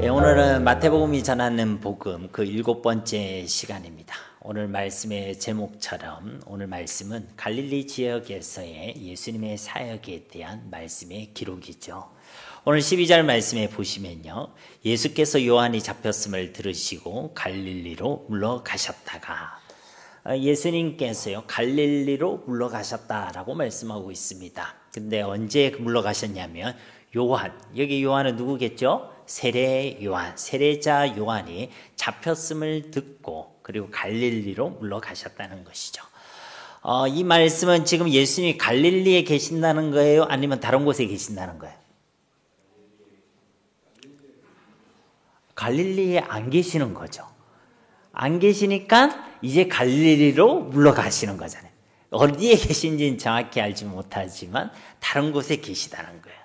오늘은 마태복음이 전하는 복음 그 7번째 시간입니다. 오늘 말씀의 제목처럼 오늘 말씀은 갈릴리 지역에서의 예수님의 사역에 대한 말씀의 기록이죠. 오늘 12절 말씀에 보시면요, 예수께서 요한이 잡혔음을 들으시고 갈릴리로 물러가셨다가, 예수님께서요 갈릴리로 물러가셨다라고 말씀하고 있습니다. 근데 언제 물러가셨냐면 요한, 여기 요한은 누구겠죠? 세례 요한, 세례자 요한이 잡혔음을 듣고 그리고 갈릴리로 물러가셨다는 것이죠. 이 말씀은 지금 예수님이 갈릴리에 계신다는 거예요? 아니면 다른 곳에 계신다는 거예요? 갈릴리에 안 계시는 거죠. 안 계시니까 이제 갈릴리로 물러가시는 거잖아요. 어디에 계신지는 정확히 알지 못하지만 다른 곳에 계시다는 거예요.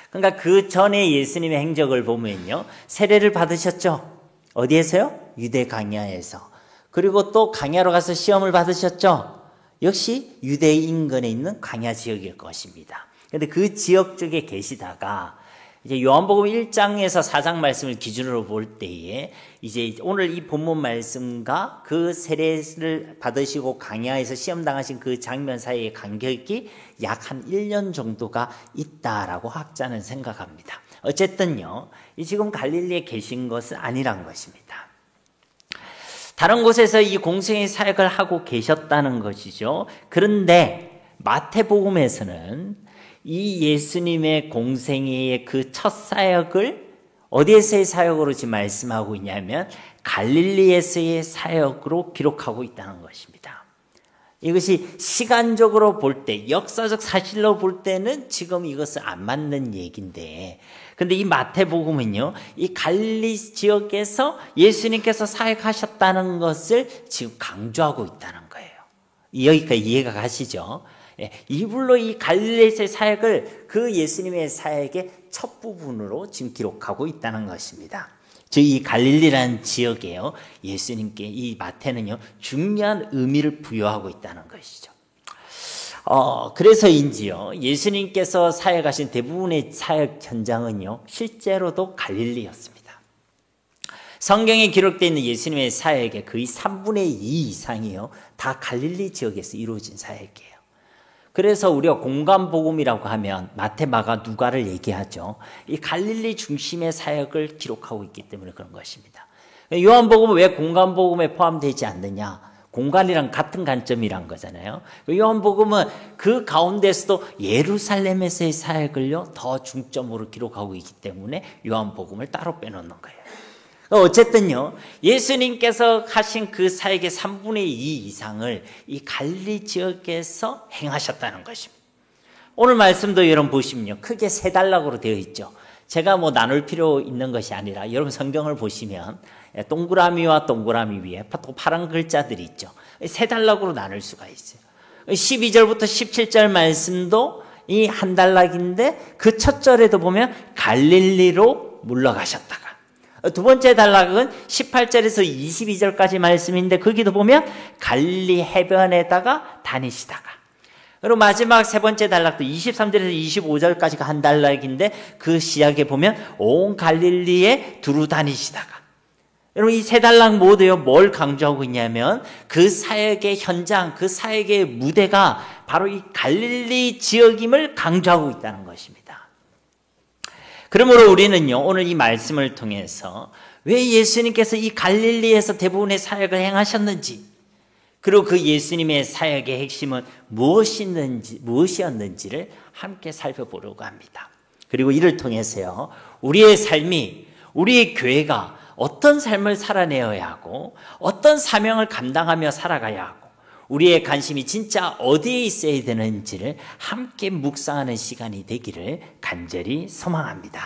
그러니까 그 전에 예수님의 행적을 보면요, 세례를 받으셨죠. 어디에서요? 유대 강야에서. 그리고 또 강야로 가서 시험을 받으셨죠. 역시 유대 인근에 있는 강야 지역일 것입니다. 그런데 그 지역 쪽에 계시다가 이제 요한복음 1장에서 4장 말씀을 기준으로 볼 때에 이제 오늘 이 본문 말씀과 그 세례를 받으시고 강야에서 시험 당하신 그 장면 사이의 간격이 약 한 1년 정도가 있다라고 학자는 생각합니다. 어쨌든요, 지금 갈릴리에 계신 것은 아니란 것입니다. 다른 곳에서 이 공생의 사역을 하고 계셨다는 것이죠. 그런데 마태복음에서는 이 예수님의 공생애의 그 첫 사역을 어디에서의 사역으로 지금 말씀하고 있냐면 갈릴리에서의 사역으로 기록하고 있다는 것입니다. 이것이 시간적으로 볼 때, 역사적 사실로 볼 때는 지금 이것은 안 맞는 얘기인데, 근데 이 마태복음은요, 이 갈릴리 지역에서 예수님께서 사역하셨다는 것을 지금 강조하고 있다는 거예요. 여기까지 이해가 가시죠? 이불로 이 갈릴리에서의 사역을 그 예수님의 사역의 첫 부분으로 지금 기록하고 있다는 것입니다. 즉 이 갈릴리라는 지역에요, 예수님께 이 마태는요 중요한 의미를 부여하고 있다는 것이죠. 그래서인지요, 예수님께서 사역하신 대부분의 사역 현장은요 실제로도 갈릴리였습니다. 성경에 기록되어 있는 예수님의 사역의 거의 3분의 2 이상이요 다 갈릴리 지역에서 이루어진 사역이에요. 그래서 우리가 공간복음이라고 하면 마태, 마가, 누가를 얘기하죠. 이 갈릴리 중심의 사역을 기록하고 있기 때문에 그런 것입니다. 요한복음은 왜 공간복음에 포함되지 않느냐? 공간이랑 같은 관점이란 거잖아요. 요한복음은 그 가운데서도 예루살렘에서의 사역을요 더 중점으로 기록하고 있기 때문에 요한복음을 따로 빼놓는 거예요. 어쨌든요, 예수님께서 하신 그 사역의 3분의 2 이상을 이 갈릴리 지역에서 행하셨다는 것입니다. 오늘 말씀도 여러분 보시면요, 크게 3단락으로 되어 있죠. 제가 뭐 나눌 필요 있는 것이 아니라 여러분 성경을 보시면 동그라미와 동그라미 위에 또 파란 글자들이 있죠. 3단락으로 나눌 수가 있어요. 12절부터 17절 말씀도 이 한 단락인데 그 첫 절에도 보면 갈릴리로 물러가셨다가, 두 번째 단락은 18절에서 22절까지 말씀인데 거기도 보면 갈릴리 해변에다가 다니시다가, 그리고 마지막 세 번째 단락도 23절에서 25절까지가 한 단락인데 그 시작에 보면 온 갈릴리에 두루 다니시다가. 여러분 이 3단락 모두요 뭘 강조하고 있냐면 그 사역의 현장, 그 사역의 무대가 바로 이 갈릴리 지역임을 강조하고 있다는 것입니다. 그러므로 우리는요 오늘 이 말씀을 통해서 왜 예수님께서 이 갈릴리에서 대부분의 사역을 행하셨는지, 그리고 그 예수님의 사역의 핵심은 무엇이었는지를 함께 살펴보려고 합니다. 그리고 이를 통해서요 우리의 삶이, 우리의 교회가 어떤 삶을 살아내어야 하고 어떤 사명을 감당하며 살아가야 하고 우리의 관심이 진짜 어디에 있어야 되는지를 함께 묵상하는 시간이 되기를 간절히 소망합니다.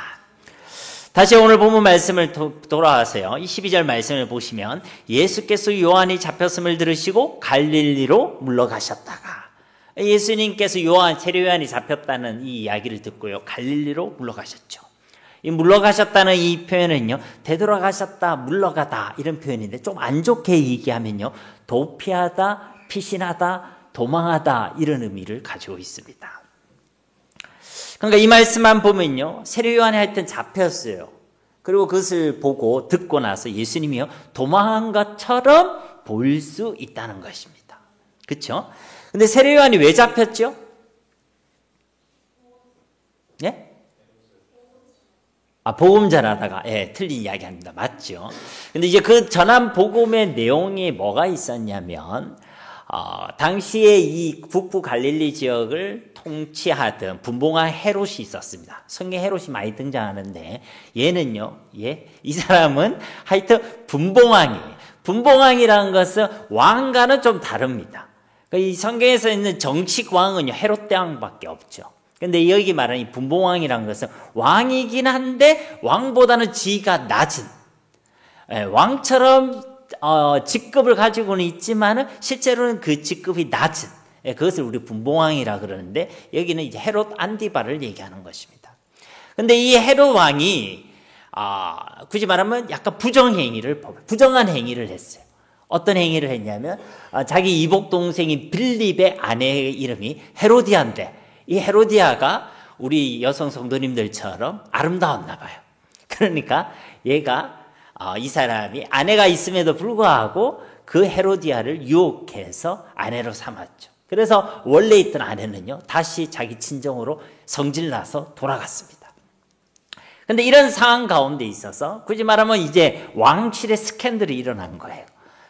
다시 오늘 본문 말씀을 돌아와서요, 이 12절 말씀을 보시면 예수께서 요한이 잡혔음을 들으시고 갈릴리로 물러가셨다가, 예수님께서 세례 요한이 잡혔다는 이 이야기를 듣고요 갈릴리로 물러가셨죠. 이 물러가셨다는 이 표현은요 되돌아가셨다, 물러가다 이런 표현인데 좀 안 좋게 얘기하면요 도피하다, 피신하다, 도망하다 이런 의미를 가지고 있습니다. 그러니까 이 말씀만 보면요, 세례 요한이 하여튼 잡혔어요. 그리고 그것을 보고 듣고 나서 예수님이요 도망한 것처럼 보일 수 있다는 것입니다. 그렇죠? 근데 세례 요한이 왜 잡혔죠? 예? 복음 전하다가, 틀린 이야기 합니다. 맞죠? 근데 이제 그 전한 복음의 내용이 뭐가 있었냐면, 당시에 이 북부 갈릴리 지역을 통치하던 분봉왕 헤롯이 있었습니다. 성경 헤롯이 많이 등장하는데, 얘는요, 이 사람은 하여튼 분봉왕이에요. 분봉왕이라는 것은 왕과는 좀 다릅니다. 이 성경에서 있는 정식 왕은 헤롯 대왕밖에 없죠. 근데 여기 말하는 이 분봉왕이라는 것은 왕이긴 한데 왕보다는 지위가 낮은, 왕처럼 직급을 가지고는 있지만은 실제로는 그 직급이 낮은, 그것을 우리 분봉왕이라 그러는데 여기는 이제 헤롯 안디바를 얘기하는 것입니다. 근데 이 헤롯 왕이 굳이 말하면 약간 부정한 행위를 했어요. 어떤 행위를 했냐면 자기 이복 동생인 빌립의 아내의 이름이 헤로디아인데 이 헤로디아가 우리 여성 성도님들처럼 아름다웠나 봐요. 그러니까 얘가 이 사람이 아내가 있음에도 불구하고 그 헤로디아를 유혹해서 아내로 삼았죠. 그래서 원래 있던 아내는요 다시 자기 친정으로 성질나서 돌아갔습니다. 근데 이런 상황 가운데 있어서 굳이 말하면 이제 왕실의 스캔들이 일어난 거예요.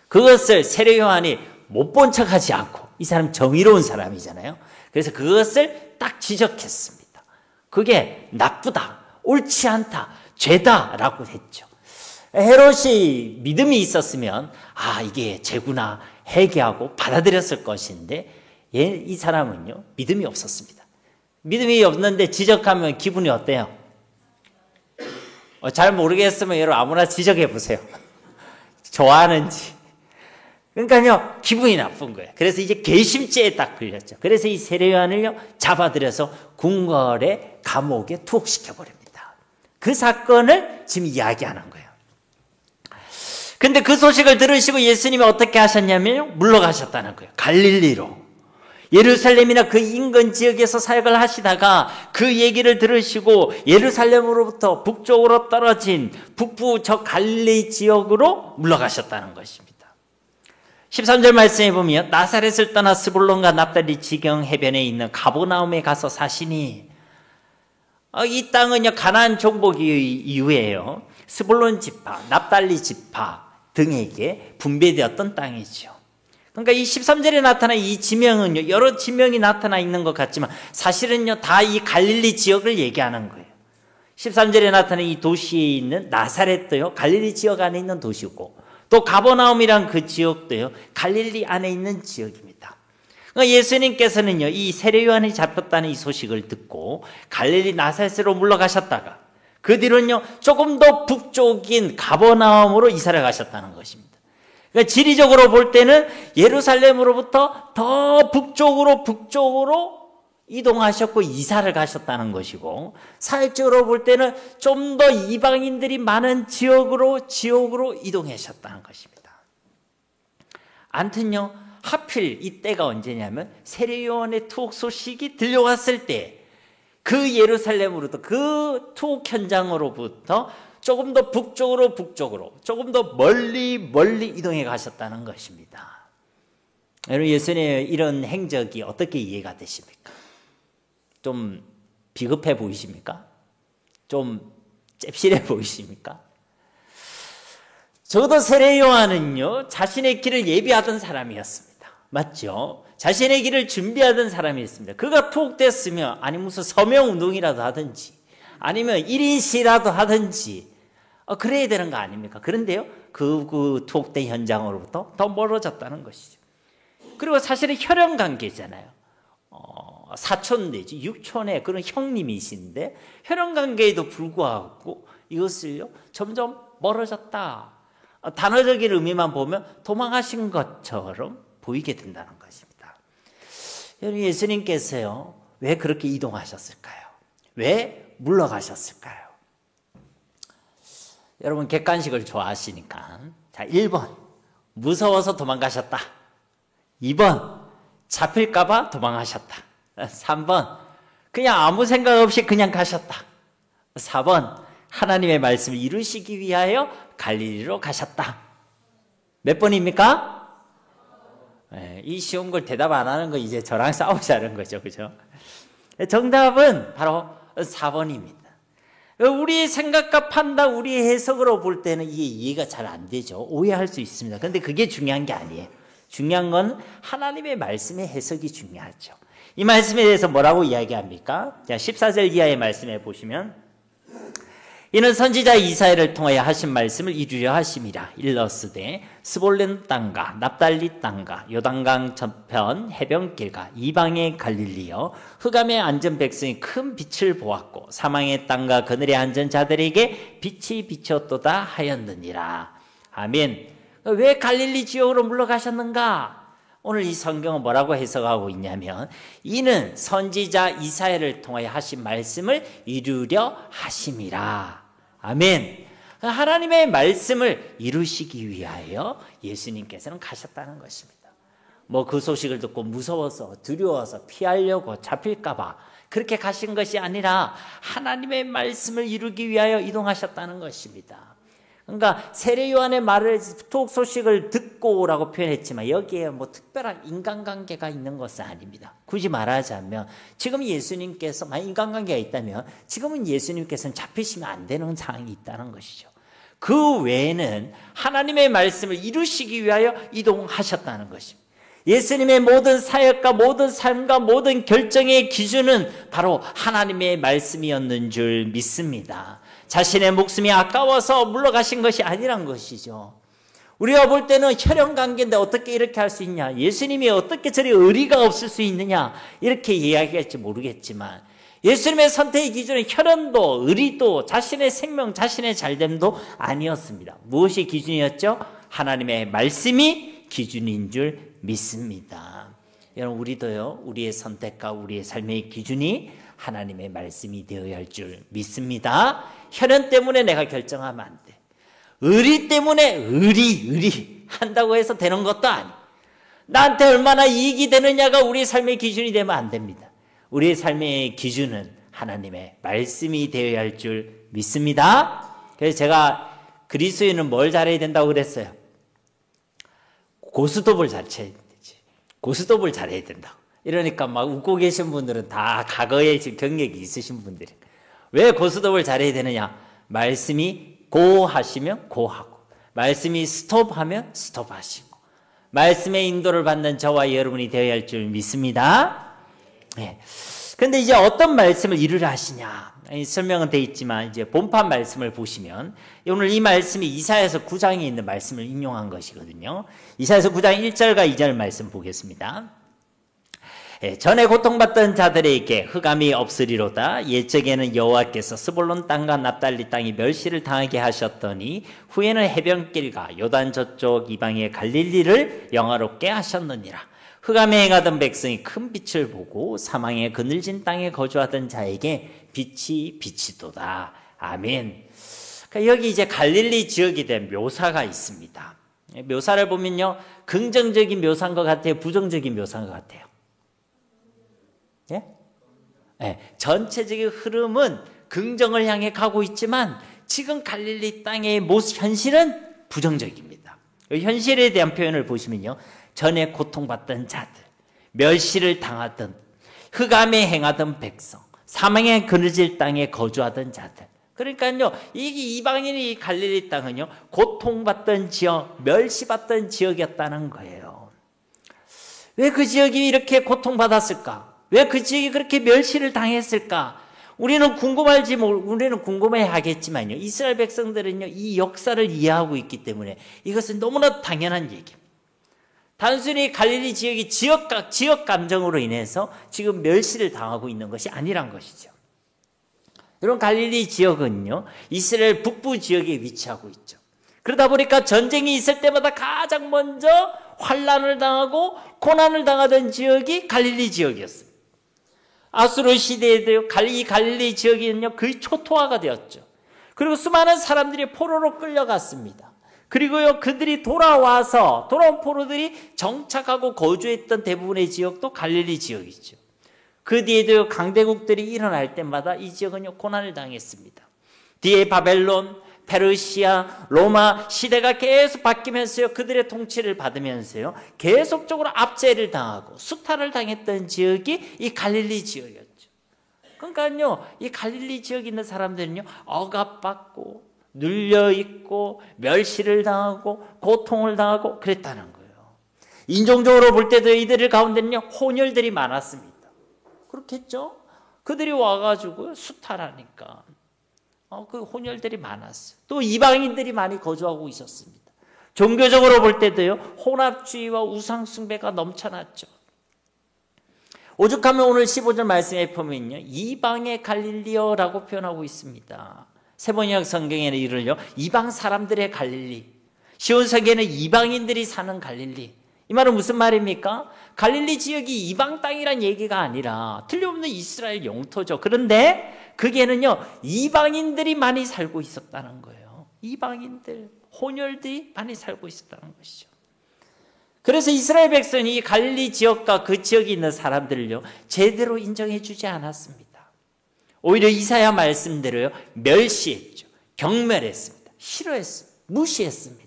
그것을 세례 요한이 못 본 척하지 않고, 이 사람 정의로운 사람이잖아요. 그래서 그것을 딱 지적했습니다. 그게 나쁘다, 옳지 않다, 죄다라고 했죠. 헤롯이 믿음이 있었으면 이게 죄구나 회개하고 받아들였을 것인데 이 사람은요 믿음이 없었습니다. 믿음이 없는데 지적하면 기분이 어때요? 잘 모르겠으면 여러분 아무나 지적해 보세요. 좋아하는지. 그러니까요 기분이 나쁜 거예요. 그래서 이제 괘씸죄에 딱 걸렸죠. 그래서 이 세례 요한을요 잡아들여서 궁궐의 감옥에 투옥시켜 버립니다. 그 사건을 지금 이야기하는 거예요. 근데 그 소식을 들으시고 예수님이 어떻게 하셨냐면 물러가셨다는 거예요. 갈릴리로. 예루살렘이나 그 인근 지역에서 사역을 하시다가 그 얘기를 들으시고 예루살렘으로부터 북쪽으로 떨어진 북부 저 갈릴리 지역으로 물러가셨다는 것입니다. 13절 말씀에 보면 나사렛을 떠나 스불론과 납달리 지경 해변에 있는 가버나움에 가서 사시니, 이 땅은요 가나안 정복 이후에요 스불론 지파, 납달리 지파 등에게 분배되었던 땅이죠. 그러니까 이 13절에 나타난 이 지명은요 여러 지명이 나타나 있는 것 같지만 사실은요 다 이 갈릴리 지역을 얘기하는 거예요. 13절에 나타난 이 도시에 있는 나사렛도요 갈릴리 지역 안에 있는 도시고, 또 가버나움이란 그 지역도요 갈릴리 안에 있는 지역입니다. 그러니까 예수님께서는요 이 세례 요한이 잡혔다는 이 소식을 듣고 갈릴리 나사렛으로 물러가셨다가 그 뒤로는요 조금 더 북쪽인 가버나움으로 이사를 가셨다는 것입니다. 그러니까 지리적으로 볼 때는 예루살렘으로부터 더 북쪽으로 이동하셨고 이사를 가셨다는 것이고, 사역적으로 볼 때는 좀 더 이방인들이 많은 지역으로 이동하셨다는 것입니다. 아무튼요 하필 이때가 언제냐면 세례 요한의 투옥 소식이 들려왔을 때 그 예루살렘으로부터 그 투옥 현장으로부터 조금 더 북쪽으로 조금 더 멀리 이동해 가셨다는 것입니다. 여러분 예수님의 이런 행적이 어떻게 이해가 되십니까? 좀 비겁해 보이십니까? 좀 잽실해 보이십니까? 적어도 세례 요한은요 자신의 길을 예비하던 사람이었습니다. 맞죠? 자신의 길을 준비하던 사람이었습니다. 그가 투옥됐으면 아니 무슨 서명운동이라도 하든지 아니면 1인시라도 하든지 그래야 되는 거 아닙니까? 그런데요 그 투옥된 현장으로부터 더 멀어졌다는 것이죠. 그리고 사실은 혈연관계잖아요. 사촌 내지 육촌의 그런 형님이신데 혈연관계에도 불구하고 이것을요 점점 멀어졌다. 단어적인 의미만 보면 도망하신 것처럼 보이게 된다는 것입니다. 여러분 예수님께서요 왜 그렇게 이동하셨을까요? 왜 물러가셨을까요? 여러분 객관식을 좋아하시니까 자 1번 무서워서 도망가셨다. 2번 잡힐까 봐 도망하셨다. 3번 그냥 아무 생각 없이 그냥 가셨다. 4번, 하나님의 말씀을 이루시기 위하여 갈릴리로 가셨다. 몇 번입니까? 네, 이 쉬운 걸 대답 안 하는 거 이제 저랑 싸우자는 거죠. 그죠? 정답은 바로 4번입니다. 우리 생각과 판단, 우리의 해석으로 볼 때는 이게 이해가 잘 안 되죠. 오해할 수 있습니다. 그런데 그게 중요한 게 아니에요. 중요한 건 하나님의 말씀의 해석이 중요하죠. 이 말씀에 대해서 뭐라고 이야기합니까? 자, 14절 이하의 말씀에 보시면 이는 선지자 이사야를 통하여 하신 말씀을 이루려 하심이라. 일러스되 스볼렌 땅과 납달리 땅과 요단강 저편 해변길과 이방의 갈릴리여 흑암에 앉은 백성이 큰 빛을 보았고 사망의 땅과 그늘에 앉은 자들에게 빛이 비쳤도다 하였느니라. 아멘. 왜 갈릴리 지역으로 물러가셨는가? 오늘 이 성경은 뭐라고 해석하고 있냐면 이는 선지자 이사야를 통하여 하신 말씀을 이루려 하심이라. 아멘. 하나님의 말씀을 이루시기 위하여 예수님께서는 가셨다는 것입니다. 뭐 그 소식을 듣고 무서워서 두려워서 피하려고 잡힐까봐 그렇게 가신 것이 아니라 하나님의 말씀을 이루기 위하여 이동하셨다는 것입니다. 그러니까 세례 요한의 말을 톡 소식을 듣고라고 표현했지만 여기에 뭐 특별한 인간관계가 있는 것은 아닙니다. 굳이 말하자면 지금 예수님께서 만약 인간관계가 있다면 지금은 예수님께서는 잡히시면 안 되는 상황이 있다는 것이죠. 그 외에는 하나님의 말씀을 이루시기 위하여 이동하셨다는 것입니다. 예수님의 모든 사역과 모든 삶과 모든 결정의 기준은 바로 하나님의 말씀이었는 줄 믿습니다. 자신의 목숨이 아까워서 물러가신 것이 아니란 것이죠. 우리가 볼 때는 혈연관계인데 어떻게 이렇게 할 수 있냐, 예수님이 어떻게 저리 의리가 없을 수 있느냐 이렇게 이야기할지 모르겠지만 예수님의 선택의 기준은 혈연도 의리도 자신의 생명 자신의 잘됨도 아니었습니다. 무엇이 기준이었죠? 하나님의 말씀이 기준인 줄 믿습니다. 여러분 우리도요, 우리의 선택과 우리의 삶의 기준이 하나님의 말씀이 되어야 할 줄 믿습니다. 혈연 때문에 내가 결정하면 안 돼. 의리 때문에 의리 한다고 해서 되는 것도 아니에요. 나한테 얼마나 이익이 되느냐가 우리의 삶의 기준이 되면 안 됩니다. 우리의 삶의 기준은 하나님의 말씀이 되어야 할 줄 믿습니다. 그래서 제가 그리스도인은 뭘 잘해야 된다고 그랬어요? 고스톱을 잘 쳐야 되지. 고스톱을 잘해야 된다고. 이러니까 막 웃고 계신 분들은 다 과거에 경력이 있으신 분들이. 왜 고스톱을 잘해야 되느냐? 말씀이 고 하시면 고 하고, 말씀이 스톱 하면 스톱 하시고, 말씀의 인도를 받는 저와 여러분이 되어야 할 줄 믿습니다. 네. 근데 이제 어떤 말씀을 이루려 하시냐? 설명은 되어 있지만 이제 본판 말씀을 보시면 오늘 이 말씀이 이사야서 9장에 있는 말씀을 인용한 것이거든요. 이사야서 9장 1절과 2절 말씀 보겠습니다. 전에 고통받던 자들에게 흑암이 없으리로다. 옛적에는 여호와께서 스볼론 땅과 납달리 땅이 멸시를 당하게 하셨더니 후에는 해변길과 요단 저쪽 이방의 갈릴리를 영화롭게 하셨느니라. 흑암에 행하던 백성이 큰 빛을 보고 사망의 그늘진 땅에 거주하던 자에게 빛이 비치도다. 아멘. 그러니까 여기 이제 갈릴리 지역에 대한 묘사가 있습니다. 묘사를 보면요, 긍정적인 묘사인 것 같아요, 부정적인 묘사인 것 같아요? 예? 네, 전체적인 흐름은 긍정을 향해 가고 있지만 지금 갈릴리 땅의 현실은 부정적입니다. 현실에 대한 표현을 보시면요, 전에 고통받던 자들, 멸시를 당하던, 흑암에 행하던 백성, 사망의 그늘질 땅에 거주하던 자들. 그러니까요, 이 이방인이 갈릴리 땅은요, 고통받던 지역, 멸시받던 지역이었다는 거예요. 왜 그 지역이 이렇게 고통받았을까? 왜 그 지역이 그렇게 멸시를 당했을까? 우리는 궁금해 하겠지만요, 이스라엘 백성들은요, 이 역사를 이해하고 있기 때문에 이것은 너무나 당연한 얘기입니다. 단순히 갈릴리 지역이 지역 감정으로 인해서 지금 멸시를 당하고 있는 것이 아니란 것이죠. 이런 갈릴리 지역은요, 이스라엘 북부 지역에 위치하고 있죠. 그러다 보니까 전쟁이 있을 때마다 가장 먼저 환난을 당하고 고난을 당하던 지역이 갈릴리 지역이었습니다. 아수르 시대에도 이 갈릴리 지역이는요, 거의 초토화가 되었죠. 그리고 수많은 사람들이 포로로 끌려갔습니다. 그리고요, 그들이 돌아온 포로들이 정착하고 거주했던 대부분의 지역도 갈릴리 지역이죠. 그 뒤에도 강대국들이 일어날 때마다 이 지역은요 고난을 당했습니다. 뒤에 바벨론, 페르시아, 로마 시대가 계속 바뀌면서요 그들의 통치를 받으면서요 계속적으로 압제를 당하고 수탈을 당했던 지역이 이 갈릴리 지역이었죠. 그러니까요 이 갈릴리 지역에 있는 사람들은요 억압받고 눌려있고 멸시를 당하고 고통을 당하고 그랬다는 거예요. 인종적으로 볼 때도 이들 가운데는요 혼혈들이 많았습니다. 그렇겠죠? 그들이 와가지고 수탈하니까 그 혼혈들이 많았어요. 또 이방인들이 많이 거주하고 있었습니다. 종교적으로 볼 때도요 혼합주의와 우상숭배가 넘쳐났죠. 오죽하면 오늘 15절 말씀에 보면요 이방의 갈릴리여라고 표현하고 있습니다. 세번역 성경에는 이를요 이방 사람들의 갈릴리, 시온서기에는 이방인들이 사는 갈릴리. 이 말은 무슨 말입니까? 갈릴리 지역이 이방 땅이란 얘기가 아니라 틀림없는 이스라엘 영토죠. 그런데 거기에는요 이방인들이 많이 살고 있었다는 거예요. 이방인들, 혼혈들이 많이 살고 있었다는 것이죠. 그래서 이스라엘 백성이 이 갈릴리 지역과 그 지역에 있는 사람들을요 제대로 인정해 주지 않았습니다. 오히려 이사야 말씀대로요 멸시했죠. 경멸했습니다. 싫어했습니다. 무시했습니다.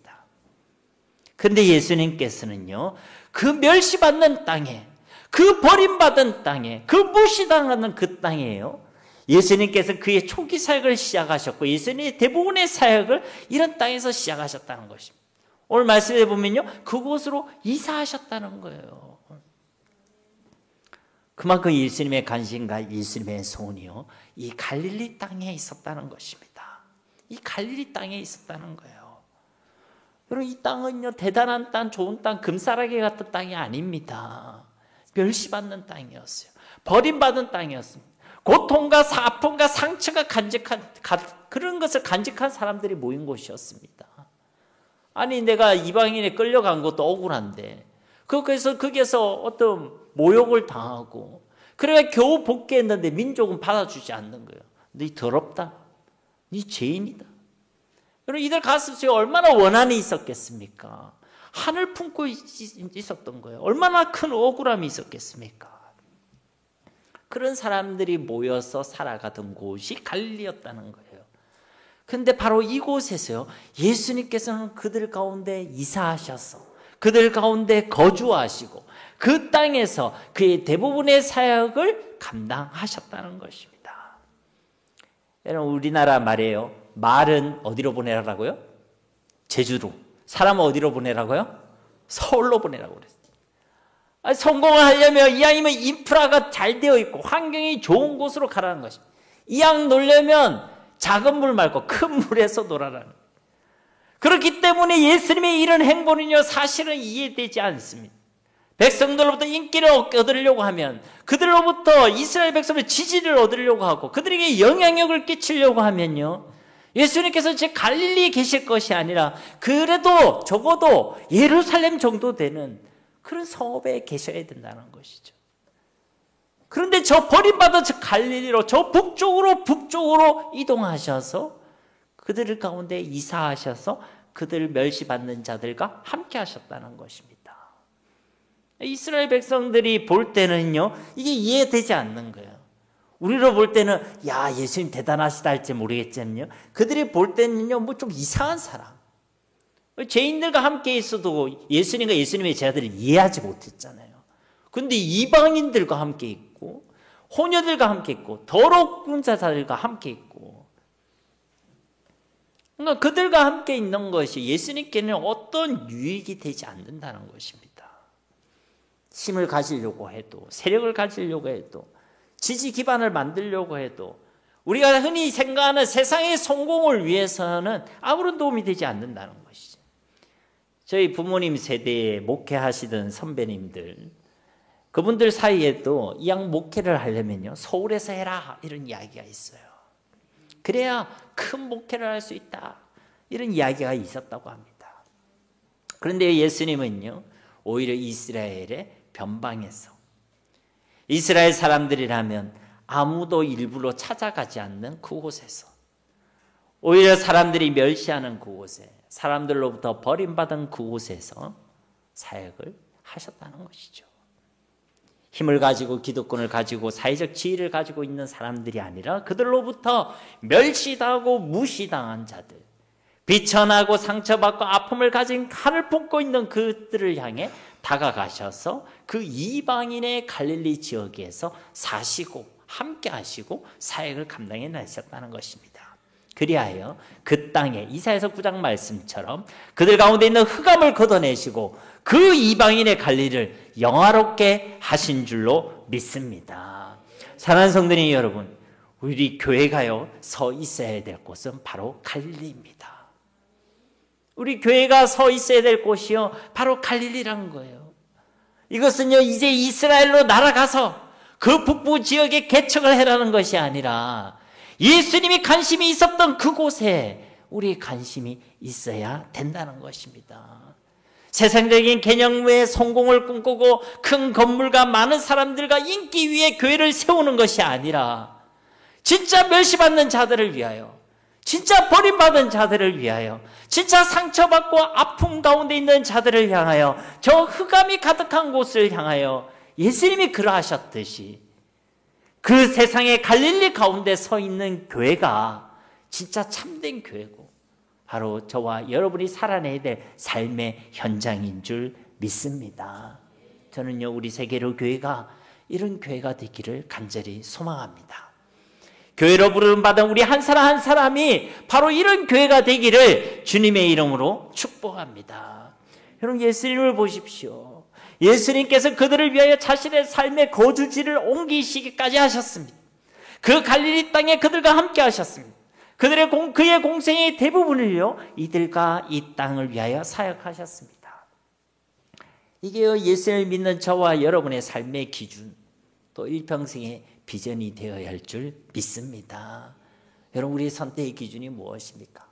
그런데 예수님께서는요 그 멸시받는 땅에, 그 버림받은 땅에, 그 무시당하는 그 땅이에요. 예수님께서 그의 초기 사역을 시작하셨고 예수님의 대부분의 사역을 이런 땅에서 시작하셨다는 것입니다. 오늘 말씀에 보면요 그곳으로 이사하셨다는 거예요. 그만큼 예수님의 관심과 예수님의 소원이요 이 갈릴리 땅에 있었다는 것입니다. 이 갈릴리 땅에 있었다는 거예요. 여러분 이 땅은요 대단한 땅, 좋은 땅, 금싸라기 같은 땅이 아닙니다. 멸시받는 땅이었어요. 버림받은 땅이었습니다. 고통과 아픔과 상처가 간직한 그런 것을 간직한 사람들이 모인 곳이었습니다. 아니 내가 이방인에 끌려간 것도 억울한데 거기서 어떤 모욕을 당하고 그래야 겨우 복귀했는데 민족은 받아주지 않는 거예요. 너 더럽다. 너 죄인이다. 여러분 이들 가슴속에 얼마나 원한이 있었겠습니까? 한을 품고 있었던 거예요. 얼마나 큰 억울함이 있었겠습니까? 그런 사람들이 모여서 살아가던 곳이 갈릴리였다는 거예요. 그런데 바로 이곳에서요 예수님께서는 그들 가운데 이사하셔서 그들 가운데 거주하시고 그 땅에서 그의 대부분의 사역을 감당하셨다는 것입니다. 여러분 우리나라 말이에요. 말은 어디로 보내라고요? 제주로. 사람은 어디로 보내라고요? 서울로 보내라고 그랬어요. 성공을 하려면 이왕이면 인프라가 잘 되어 있고 환경이 좋은 곳으로 가라는 것입니다. 이왕 놀려면 작은 물 말고 큰 물에서 놀아라는 거예요. 그렇기 때문에 예수님의 이런 행보는요 사실은 이해되지 않습니다. 백성들로부터 인기를 얻으려고 하면 그들로부터 이스라엘 백성의 지지를 얻으려고 하고 그들에게 영향력을 끼치려고 하면요 예수님께서 제 갈릴리에 계실 것이 아니라 그래도 적어도 예루살렘 정도 되는 그런 성읍에 계셔야 된다는 것이죠. 그런데 저 버림받은 저 갈릴리로 저 북쪽으로 이동하셔서 그들 가운데 이사하셔서 그들 멸시받는 자들과 함께 하셨다는 것입니다. 이스라엘 백성들이 볼 때는요 이게 이해되지 않는 거예요. 우리로 볼 때는 야 예수님 대단하시다 할지 모르겠지만요 그들이 볼 때는요 뭐 좀 이상한 사람, 죄인들과 함께 있어도 예수님과 예수님의 제자들을 이해하지 못했잖아요. 그런데 이방인들과 함께 있고 혼혈들과 함께 있고 더러운 자들과 함께 있고 그러니까 그들과 함께 있는 것이 예수님께는 어떤 유익이 되지 않는다는 것입니다. 힘을 가지려고 해도 세력을 가지려고 해도 지지 기반을 만들려고 해도 우리가 흔히 생각하는 세상의 성공을 위해서는 아무런 도움이 되지 않는다는 것이죠. 저희 부모님 세대에 목회하시던 선배님들 그분들 사이에도 이왕 목회를 하려면요 서울에서 해라 이런 이야기가 있어요. 그래야 큰 목회를 할 수 있다 이런 이야기가 있었다고 합니다. 그런데 예수님은요 오히려 이스라엘의 변방에서 이스라엘 사람들이라면 아무도 일부러 찾아가지 않는 그곳에서 오히려 사람들이 멸시하는 그곳에 사람들로부터 버림받은 그곳에서 사역을 하셨다는 것이죠. 힘을 가지고 기득권을 가지고 사회적 지위를 가지고 있는 사람들이 아니라 그들로부터 멸시당하고 무시당한 자들, 비천하고 상처받고 아픔을 가진 칼을 품고 있는 그들을 향해 다가가셔서 그 이방인의 갈릴리 지역에서 사시고 함께 하시고 사역을 감당해 나셨다는 것입니다. 그리하여 그 땅에 이사야서 9장 말씀처럼 그들 가운데 있는 흑암을 걷어내시고 그 이방인의 갈릴리를 영화롭게 하신 줄로 믿습니다. 사랑하는 성도님 여러분, 우리 교회가요 서 있어야 될 곳은 바로 갈릴리입니다. 우리 교회가 서 있어야 될 곳이요 바로 갈릴리라는 거예요. 이것은요 이제 이스라엘로 날아가서 그 북부 지역에 개척을 해라는 것이 아니라 예수님이 관심이 있었던 그곳에 우리 관심이 있어야 된다는 것입니다. 세상적인 개념 외에 성공을 꿈꾸고 큰 건물과 많은 사람들과 인기 위에 교회를 세우는 것이 아니라 진짜 멸시받는 자들을 위하여, 진짜 버림받은 자들을 위하여, 진짜 상처받고 아픔 가운데 있는 자들을 향하여, 저 흑암이 가득한 곳을 향하여 예수님이 그러하셨듯이 그 세상의 갈릴리 가운데 서 있는 교회가 진짜 참된 교회고 바로 저와 여러분이 살아내야 될 삶의 현장인 줄 믿습니다. 저는요 우리 세계로 교회가 이런 교회가 되기를 간절히 소망합니다. 교회로 부름받은 우리 한 사람 한 사람이 바로 이런 교회가 되기를 주님의 이름으로 축복합니다. 여러분 예수님을 보십시오. 예수님께서 그들을 위하여 자신의 삶의 거주지를 옮기시기까지 하셨습니다. 그 갈릴리 땅에 그들과 함께 하셨습니다. 그의 공생의 대부분을요 이들과 이 땅을 위하여 사역하셨습니다. 이게요 예수님을 믿는 저와 여러분의 삶의 기준, 또 일평생의 비전이 되어야 할 줄 믿습니다. 여러분 우리의 선택의 기준이 무엇입니까?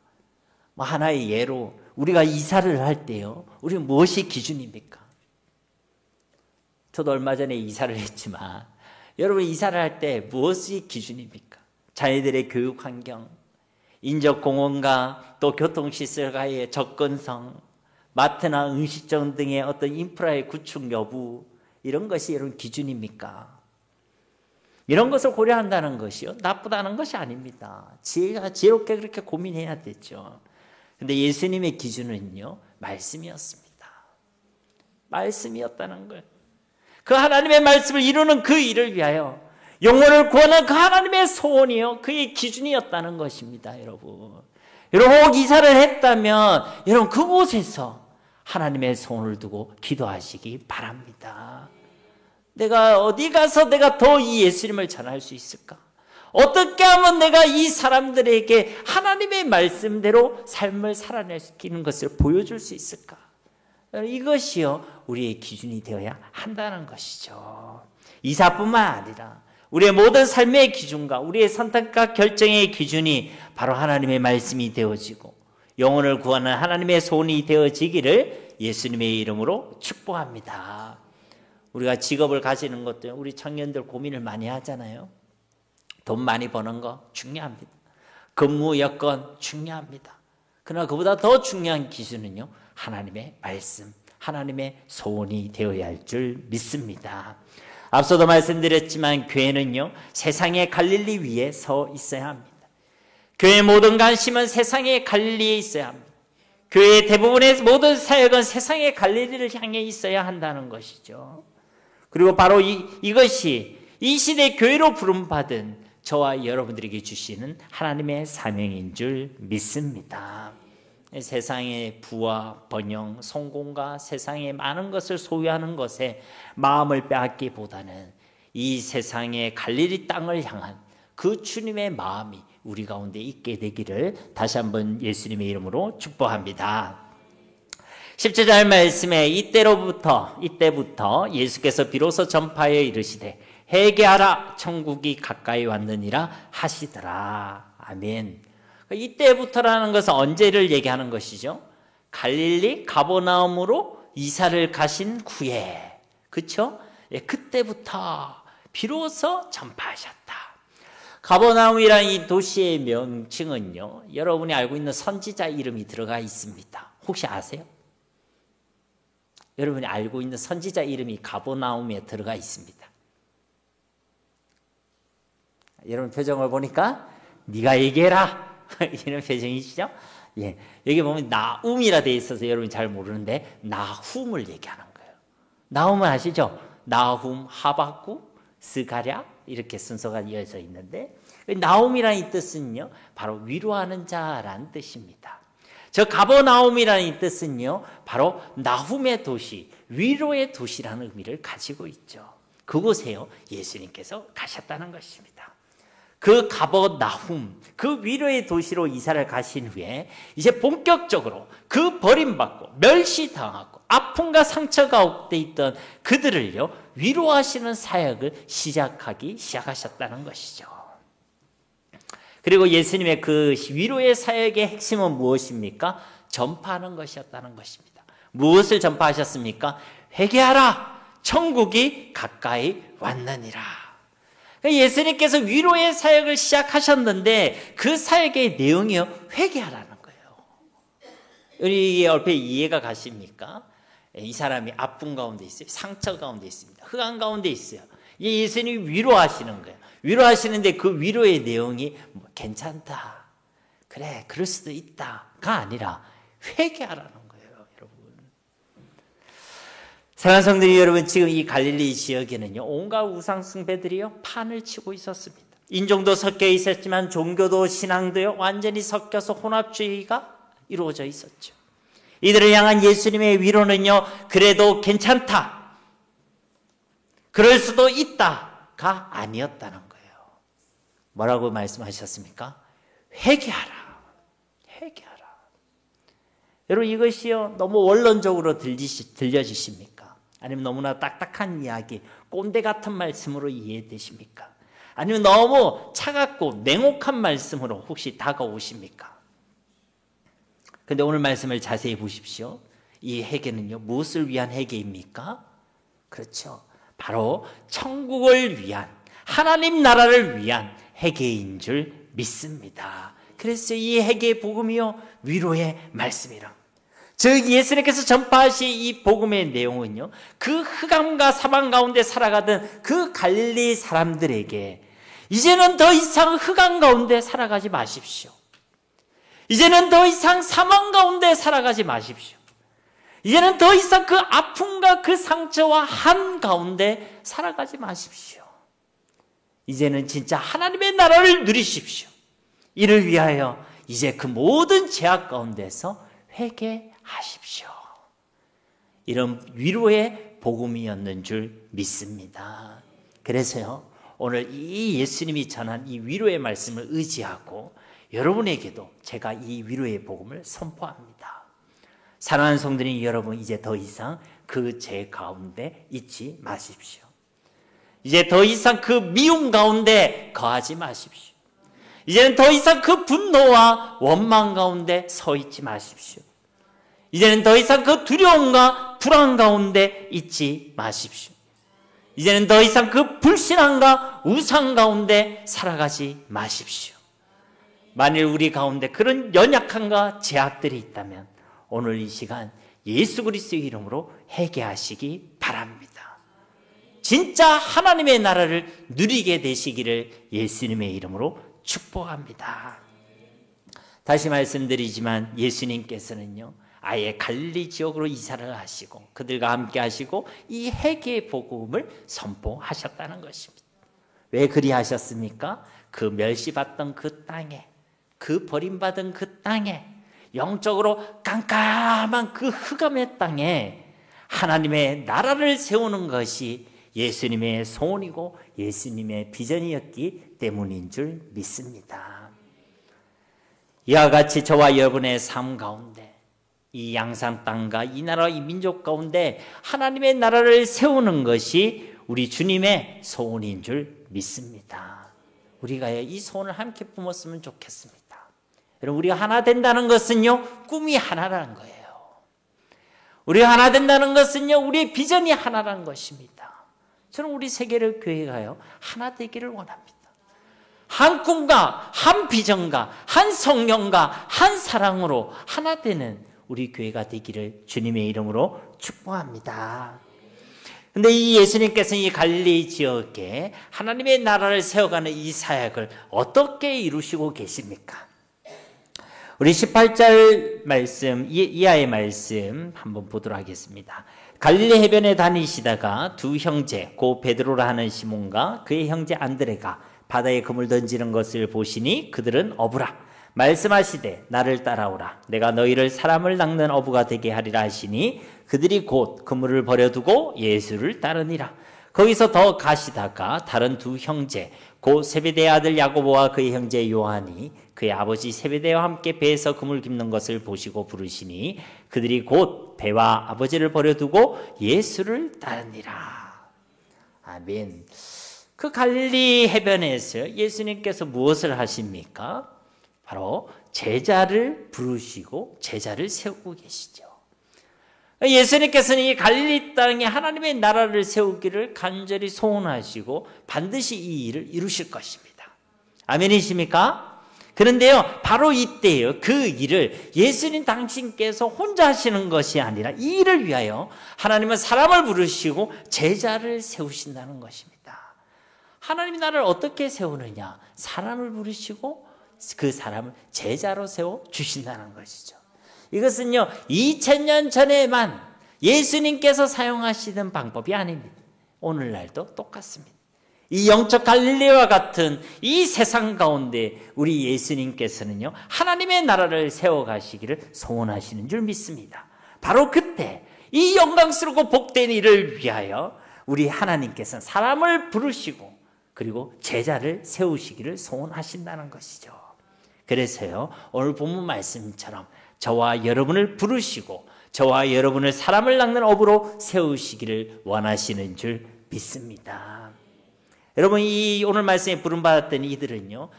하나의 예로 우리가 이사를 할 때요 우리 무엇이 기준입니까? 저도 얼마 전에 이사를 했지만 여러분 이사를 할 때 무엇이 기준입니까? 자녀들의 교육 환경, 인적 공원과 또 교통시설과의 접근성, 마트나 음식점 등의 어떤 인프라의 구축 여부, 이런 것이 여러분 기준입니까? 이런 것을 고려한다는 것이요 나쁘다는 것이 아닙니다. 지혜롭게 그렇게 고민해야 되죠. 그런데 예수님의 기준은요 말씀이었습니다. 말씀이었다는 거예요. 그 하나님의 말씀을 이루는 그 일을 위하여 영혼을 구하는 그 하나님의 소원이요 그의 기준이었다는 것입니다. 여러분 혹 이사를 했다면 여러분 그곳에서 하나님의 소원을 두고 기도하시기 바랍니다. 내가 어디 가서 내가 더 이 예수님을 전할 수 있을까? 어떻게 하면 내가 이 사람들에게 하나님의 말씀대로 삶을 살아내는 것을 보여줄 수 있을까? 이것이요 우리의 기준이 되어야 한다는 것이죠. 이사뿐만 아니라 우리의 모든 삶의 기준과 우리의 선택과 결정의 기준이 바로 하나님의 말씀이 되어지고 영혼을 구하는 하나님의 소원이 되어지기를 예수님의 이름으로 축복합니다. 우리가 직업을 가지는 것도 우리 청년들 고민을 많이 하잖아요. 돈 많이 버는 거 중요합니다. 근무 여건 중요합니다. 그러나 그보다 더 중요한 기준은요 하나님의 말씀, 하나님의 소원이 되어야 할 줄 믿습니다. 앞서도 말씀드렸지만 교회는요 세상의 갈릴리 위에 서 있어야 합니다. 교회의 모든 관심은 세상의 갈릴리에 있어야 합니다. 교회의 대부분의 모든 사역은 세상의 갈릴리를 향해 있어야 한다는 것이죠. 그리고 바로 이것이 이 시대 교회로 부름받은 저와 여러분들에게 주시는 하나님의 사명인 줄 믿습니다. 세상의 부와 번영, 성공과 세상의 많은 것을 소유하는 것에 마음을 빼앗기보다는 이 세상의 갈릴리 땅을 향한 그 주님의 마음이 우리 가운데 있게 되기를 다시 한번 예수님의 이름으로 축복합니다. 17절 말씀에 이때부터 예수께서 비로소 전파하여 이르시되 회개하라 천국이 가까이 왔느니라 하시더라. 아멘. 이때부터라는 것은 언제를 얘기하는 것이죠? 갈릴리 가버나움으로 이사를 가신 후에, 그렇죠? 예, 그때부터 비로소 전파하셨다. 가버나움이라는 이 도시의 명칭은요 여러분이 알고 있는 선지자 이름이 들어가 있습니다. 혹시 아세요? 여러분이 알고 있는 선지자 이름이 가버나움에 들어가 있습니다. 여러분 표정을 보니까 네가 얘기해라 이런 표정이시죠? 예, 여기 보면 나움이라 돼 있어서 여러분이 잘 모르는데 나훔을 얘기하는 거예요. 나움은 아시죠? 나훔, 하박국, 스가랴 이렇게 순서가 이어져 있는데 나움이라는 이 뜻은요 바로 위로하는 자라는 뜻입니다. 저 가버나움이라는 이 뜻은요 바로 나훔의 도시, 위로의 도시라는 의미를 가지고 있죠. 그곳에요 예수님께서 가셨다는 것입니다. 그 가버나훔, 그 위로의 도시로 이사를 가신 후에 이제 본격적으로 그 버림받고 멸시당하고 아픔과 상처 가운데 있던 그들을요 위로하시는 사역을 시작하셨다는 것이죠. 그리고 예수님의 그 위로의 사역의 핵심은 무엇입니까? 전파하는 것이었다는 것입니다. 무엇을 전파하셨습니까? 회개하라, 천국이 가까이 왔느니라. 예수님께서 위로의 사역을 시작하셨는데 그 사역의 내용이요 회개하라는 거예요. 우리 얼핏 이해가 가십니까? 이 사람이 아픔 가운데 있어요. 상처 가운데 있습니다. 흑암 가운데 있어요. 예수님이 위로하시는 거예요. 위로하시는데 그 위로의 내용이 괜찮다, 그래 그럴 수도 있다가 아니라 회개하라는 거예요. 여러분, 사랑하는 성도님 여러분, 지금 이 갈릴리 지역에는요 온갖 우상 숭배들이요 판을 치고 있었습니다. 인종도 섞여 있었지만 종교도 신앙도요 완전히 섞여서 혼합주의가 이루어져 있었죠. 이들을 향한 예수님의 위로는요 그래도 괜찮다, 그럴 수도 있다가 아니었다는 거예요. 뭐라고 말씀하셨습니까? 회개하라, 회개하라. 여러분, 이것이요 너무 원론적으로 들려지십니까? 아니면 너무나 딱딱한 이야기, 꼰대 같은 말씀으로 이해되십니까? 아니면 너무 차갑고 냉혹한 말씀으로 혹시 다가오십니까? 근데 오늘 말씀을 자세히 보십시오. 이 회개는요 무엇을 위한 회개입니까? 그렇죠, 바로 천국을 위한, 하나님 나라를 위한 회개인 줄 믿습니다. 그래서 이 회개의 복음이요 위로의 말씀이라. 즉 예수님께서 전파하신 이 복음의 내용은요 그 흑암과 사망 가운데 살아가던 그 갈릴리 사람들에게 이제는 더 이상 흑암 가운데 살아가지 마십시오. 이제는 더 이상 사망 가운데 살아가지 마십시오. 이제는 더 이상 그 아픔과 그 상처와 한 가운데 살아가지 마십시오. 이제는 진짜 하나님의 나라를 누리십시오. 이를 위하여 이제 그 모든 죄악 가운데서 회개하십시오. 이런 위로의 복음이었는 줄 믿습니다. 그래서요 오늘 이 예수님이 전한 이 위로의 말씀을 의지하고 여러분에게도 제가 이 위로의 복음을 선포합니다. 사랑하는 성도님 여러분, 이제 더 이상 그 죄 가운데 있지 마십시오. 이제 더 이상 그 미움 가운데 거하지 마십시오. 이제는 더 이상 그 분노와 원망 가운데 서 있지 마십시오. 이제는 더 이상 그 두려움과 불안 가운데 있지 마십시오. 이제는 더 이상 그 불신앙과 우상 가운데 살아가지 마십시오. 만일 우리 가운데 그런 연약함과 제약들이 있다면 오늘 이 시간 예수 그리스도의 이름으로 회개하시기 바랍니다. 진짜 하나님의 나라를 누리게 되시기를 예수님의 이름으로 축복합니다. 다시 말씀드리지만 예수님께서는요 아예 갈릴리 지역으로 이사를 하시고 그들과 함께 하시고 이 회개의 복음을 선포하셨다는 것입니다. 왜 그리 하셨습니까? 그 멸시받던 그 땅에, 그 버림받은 그 땅에, 영적으로 깜깜한 그 흑암의 땅에 하나님의 나라를 세우는 것이 예수님의 소원이고 예수님의 비전이었기 때문인 줄 믿습니다. 이와 같이 저와 여러분의 삶 가운데 이 양산 땅과 이 나라 이 민족 가운데 하나님의 나라를 세우는 것이 우리 주님의 소원인 줄 믿습니다. 우리가 이 소원을 함께 품었으면 좋겠습니다. 여러분, 우리가 하나 된다는 것은요 꿈이 하나라는 거예요. 우리가 하나 된다는 것은요 우리의 비전이 하나라는 것입니다. 저는 우리 세계를 교회가요 하나 되기를 원합니다. 한 꿈과 한 비전과 한 성령과 한 사랑으로 하나 되는 우리 교회가 되기를 주님의 이름으로 축복합니다. 근데 이 예수님께서는 이 갈릴리 지역에 하나님의 나라를 세워가는 이 사역을 어떻게 이루시고 계십니까? 우리 18절 말씀, 이하의 말씀 한번 보도록 하겠습니다. 갈릴리 해변에 다니시다가 두 형제, 고 베드로라 하는 시몬과 그의 형제 안드레가 바다에 그물 던지는 것을 보시니 그들은 어부라. 말씀하시되 나를 따라오라. 내가 너희를 사람을 낚는 어부가 되게 하리라 하시니 그들이 곧 그물을 버려두고 예수를 따르니라. 거기서 더 가시다가 다른 두 형제, 고 세베대의 아들 야고보와 그의 형제 요한이 그의 아버지 세베대와 함께 배에서 그물 깁는 것을 보시고 부르시니 그들이 곧 배와 아버지를 버려두고 예수를 따르니라. 아멘. 그 갈릴리 해변에서 예수님께서 무엇을 하십니까? 바로 제자를 부르시고 제자를 세우고 계시죠. 예수님께서는 이 갈릴리 땅에 하나님의 나라를 세우기를 간절히 소원하시고 반드시 이 일을 이루실 것입니다. 아멘이십니까? 그런데요, 바로 이때요, 그 일을 예수님 당신께서 혼자 하시는 것이 아니라 이 일을 위하여 하나님은 사람을 부르시고 제자를 세우신다는 것입니다. 하나님의 나라를 어떻게 세우느냐? 사람을 부르시고 그 사람을 제자로 세워 주신다는 것이죠. 이것은요, 2000년 전에만 예수님께서 사용하시던 방법이 아닙니다. 오늘날도 똑같습니다. 이 영적 갈릴리와 같은 이 세상 가운데 우리 예수님께서는요, 하나님의 나라를 세워가시기를 소원하시는 줄 믿습니다. 바로 그때 이 영광스럽고 복된 일을 위하여 우리 하나님께서는 사람을 부르시고 그리고 제자를 세우시기를 소원하신다는 것이죠. 그래서요, 오늘 본문 말씀처럼 저와 여러분을 부르시고 저와 여러분을 사람을 낚는 어부로 세우시기를 원하시는 줄 믿습니다. 여러분, 이 오늘 말씀에 부름받았던 이들은요,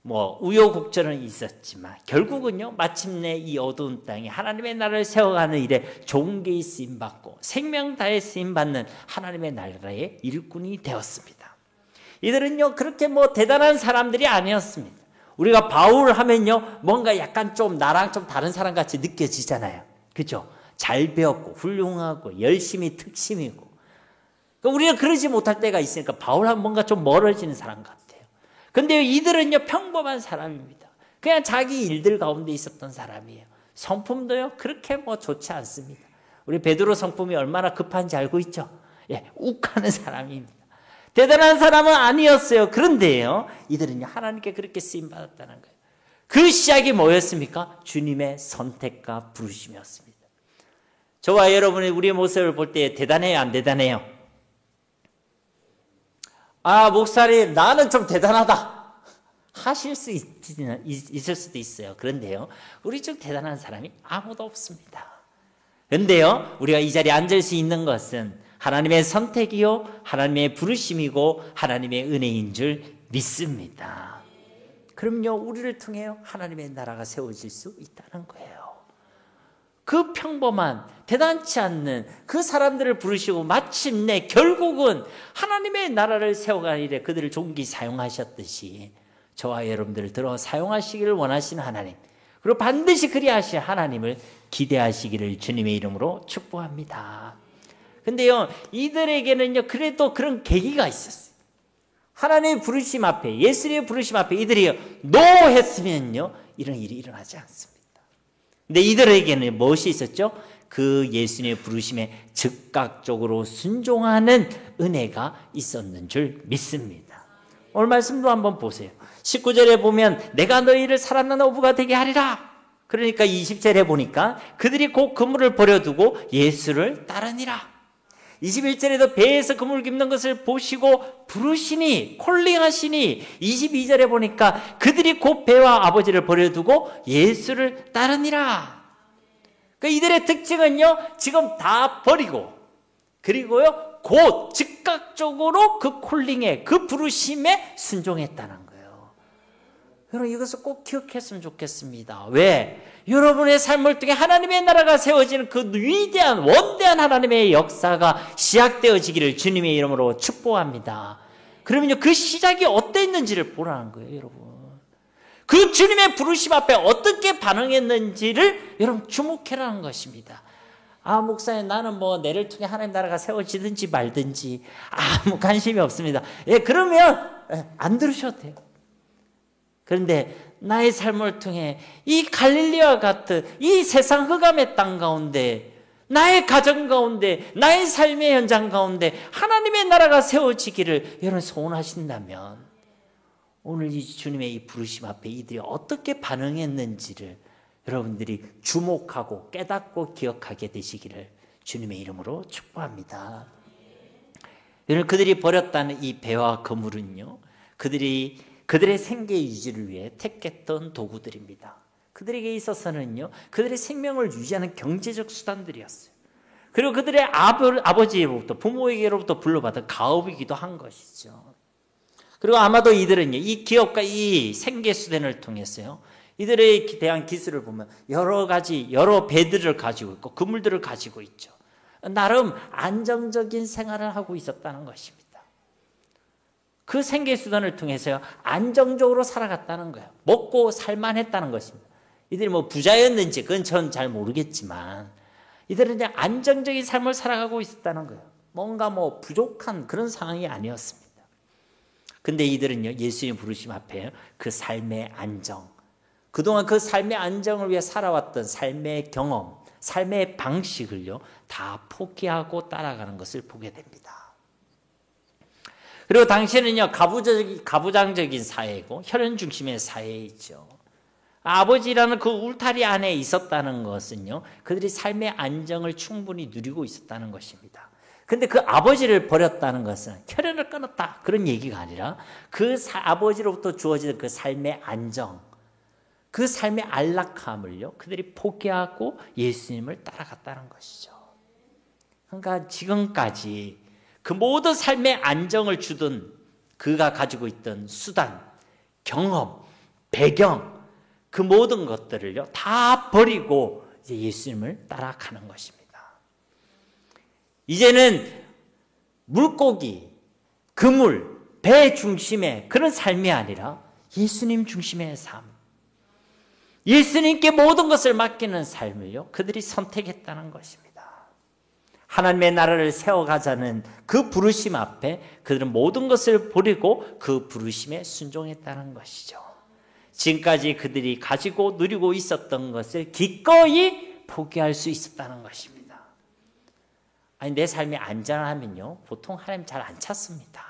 우여곡절은 있었지만 결국은요, 마침내 이 어두운 땅에 하나님의 나라를 세워가는 일에 좋은 게 쓰임받고 생명 다해 쓰임받는 하나님의 나라의 일꾼이 되었습니다. 이들은요, 그렇게 대단한 사람들이 아니었습니다. 우리가 바울 하면요, 뭔가 약간 좀 나랑 좀 다른 사람 같이 느껴지잖아요. 그죠? 잘 배웠고 훌륭하고 열심히 특심이고. 그러니까 우리가 그러지 못할 때가 있으니까 바울하면 뭔가 좀 멀어지는 사람 같아요. 근데 이들은요, 평범한 사람입니다. 그냥 자기 일들 가운데 있었던 사람이에요. 성품도요, 그렇게 좋지 않습니다. 우리 베드로 성품이 얼마나 급한지 알고 있죠? 예, 욱하는 사람입니다. 대단한 사람은 아니었어요. 그런데요, 이들은요, 하나님께 그렇게 쓰임받았다는 거예요. 그 시작이 뭐였습니까? 주님의 선택과 부르심이었습니다. 저와 여러분이 우리의 모습을 볼 때 대단해요, 안 대단해요? 아, 목사님, 나는 좀 대단하다 하실 수 있을 수도 있어요. 그런데요, 우리 중 대단한 사람이 아무도 없습니다. 그런데요, 우리가 이 자리에 앉을 수 있는 것은 하나님의 선택이요, 하나님의 부르심이고 하나님의 은혜인 줄 믿습니다. 그럼요, 우리를 통해 하나님의 나라가 세워질 수 있다는 거예요. 그 평범한 대단치 않는 그 사람들을 부르시고 마침내 결국은 하나님의 나라를 세워가는 일에 그들을 종기 사용하셨듯이 저와 여러분들을 들어 사용하시기를 원하시는 하나님, 그리고 반드시 그리하실 하나님을 기대하시기를 주님의 이름으로 축복합니다. 근데요, 이들에게는요, 그래도 그런 계기가 있었어요. 하나님의 부르심 앞에, 예수님의 부르심 앞에 이들이 노 했으면요, 이런 일이 일어나지 않습니다. 근데 이들에게는 무엇이 있었죠? 그 예수님의 부르심에 즉각적으로 순종하는 은혜가 있었는 줄 믿습니다. 오늘 말씀도 한번 보세요. 19절에 보면 내가 너희를 사람 낚는 어부가 되게 하리라. 그러니까 20절에 보니까 그들이 곧 그물을 버려두고 예수를 따르니라. 21절에도 배에서 그물 깁는 것을 보시고 부르시니, 콜링하시니, 22절에 보니까 그들이 곧 배와 아버지를 버려두고 예수를 따르니라. 그러니까 이들의 특징은요, 지금 다 버리고, 그리고요, 곧 즉각적으로 그 콜링에, 그 부르심에 순종했다는 거예요. 여러분, 이것을 꼭 기억했으면 좋겠습니다. 왜? 여러분의 삶을 통해 하나님의 나라가 세워지는 그 위대한 원대한 하나님의 역사가 시작되어지기를 주님의 이름으로 축복합니다. 그러면요, 그 시작이 어땠는지를 보라는 거예요, 여러분. 그 주님의 부르심 앞에 어떻게 반응했는지를 여러분 주목해라는 것입니다. 아, 목사님, 나는 뭐 내를 통해 하나님 나라가 세워지든지 말든지 아무 관심이 없습니다. 예, 그러면 안 들으셔도 돼요. 그런데 나의 삶을 통해 이 갈릴리와 같은 이 세상 흑암의 땅 가운데, 나의 가정 가운데, 나의 삶의 현장 가운데 하나님의 나라가 세워지기를 여러분 소원하신다면, 오늘 이 주님의 이 부르심 앞에 이들이 어떻게 반응했는지를 여러분들이 주목하고 깨닫고 기억하게 되시기를 주님의 이름으로 축복합니다. 여러분, 그들이 버렸다는 이 배와 그물은요, 그들의 생계 유지를 위해 택했던 도구들입니다. 그들에게 있어서는요, 그들의 생명을 유지하는 경제적 수단들이었어요. 그리고 그들의 아버지로부터, 부모에게로부터 불러받은 가업이기도 한 것이죠. 그리고 아마도 이들은요, 이 기업과 이 생계 수단을 통해서요, 이들에 대한 기술을 보면 여러 배들을 가지고 있고 그물들을 가지고 있죠. 나름 안정적인 생활을 하고 있었다는 것입니다. 그 생계 수단을 통해서요, 안정적으로 살아갔다는 거예요. 먹고 살만했다는 것입니다. 이들이 뭐 부자였는지 그건 전 잘 모르겠지만 이들은 그냥 안정적인 삶을 살아가고 있었다는 거예요. 뭔가 뭐 부족한 그런 상황이 아니었습니다. 근데 이들은요, 예수님 부르심 앞에 그 삶의 안정, 그동안 그 삶의 안정을 위해 살아왔던 삶의 경험, 삶의 방식을요, 다 포기하고 따라가는 것을 보게 됩니다. 그리고 당시에는요, 가부장적인 사회이고 혈연 중심의 사회이죠. 아버지라는 그 울타리 안에 있었다는 것은요, 그들이 삶의 안정을 충분히 누리고 있었다는 것입니다. 근데 그 아버지를 버렸다는 것은 혈연을 끊었다, 그런 얘기가 아니라 그 아버지로부터 주어지는 그 삶의 안정, 그 삶의 안락함을요, 그들이 포기하고 예수님을 따라갔다는 것이죠. 그러니까 지금까지 그 모든 삶의 안정을 주던 그가 가지고 있던 수단, 경험, 배경, 그 모든 것들을요, 다 버리고 이제 예수님을 따라가는 것입니다. 이제는 물고기, 그물, 배 중심의 그런 삶이 아니라 예수님 중심의 삶, 예수님께 모든 것을 맡기는 삶을요, 그들이 선택했다는 것입니다. 하나님의 나라를 세워가자는 그 부르심 앞에 그들은 모든 것을 버리고 그 부르심에 순종했다는 것이죠. 지금까지 그들이 가지고 누리고 있었던 것을 기꺼이 포기할 수 있었다는 것입니다. 아니, 내 삶이 안전하면요, 보통 하나님 잘 안 찾습니다.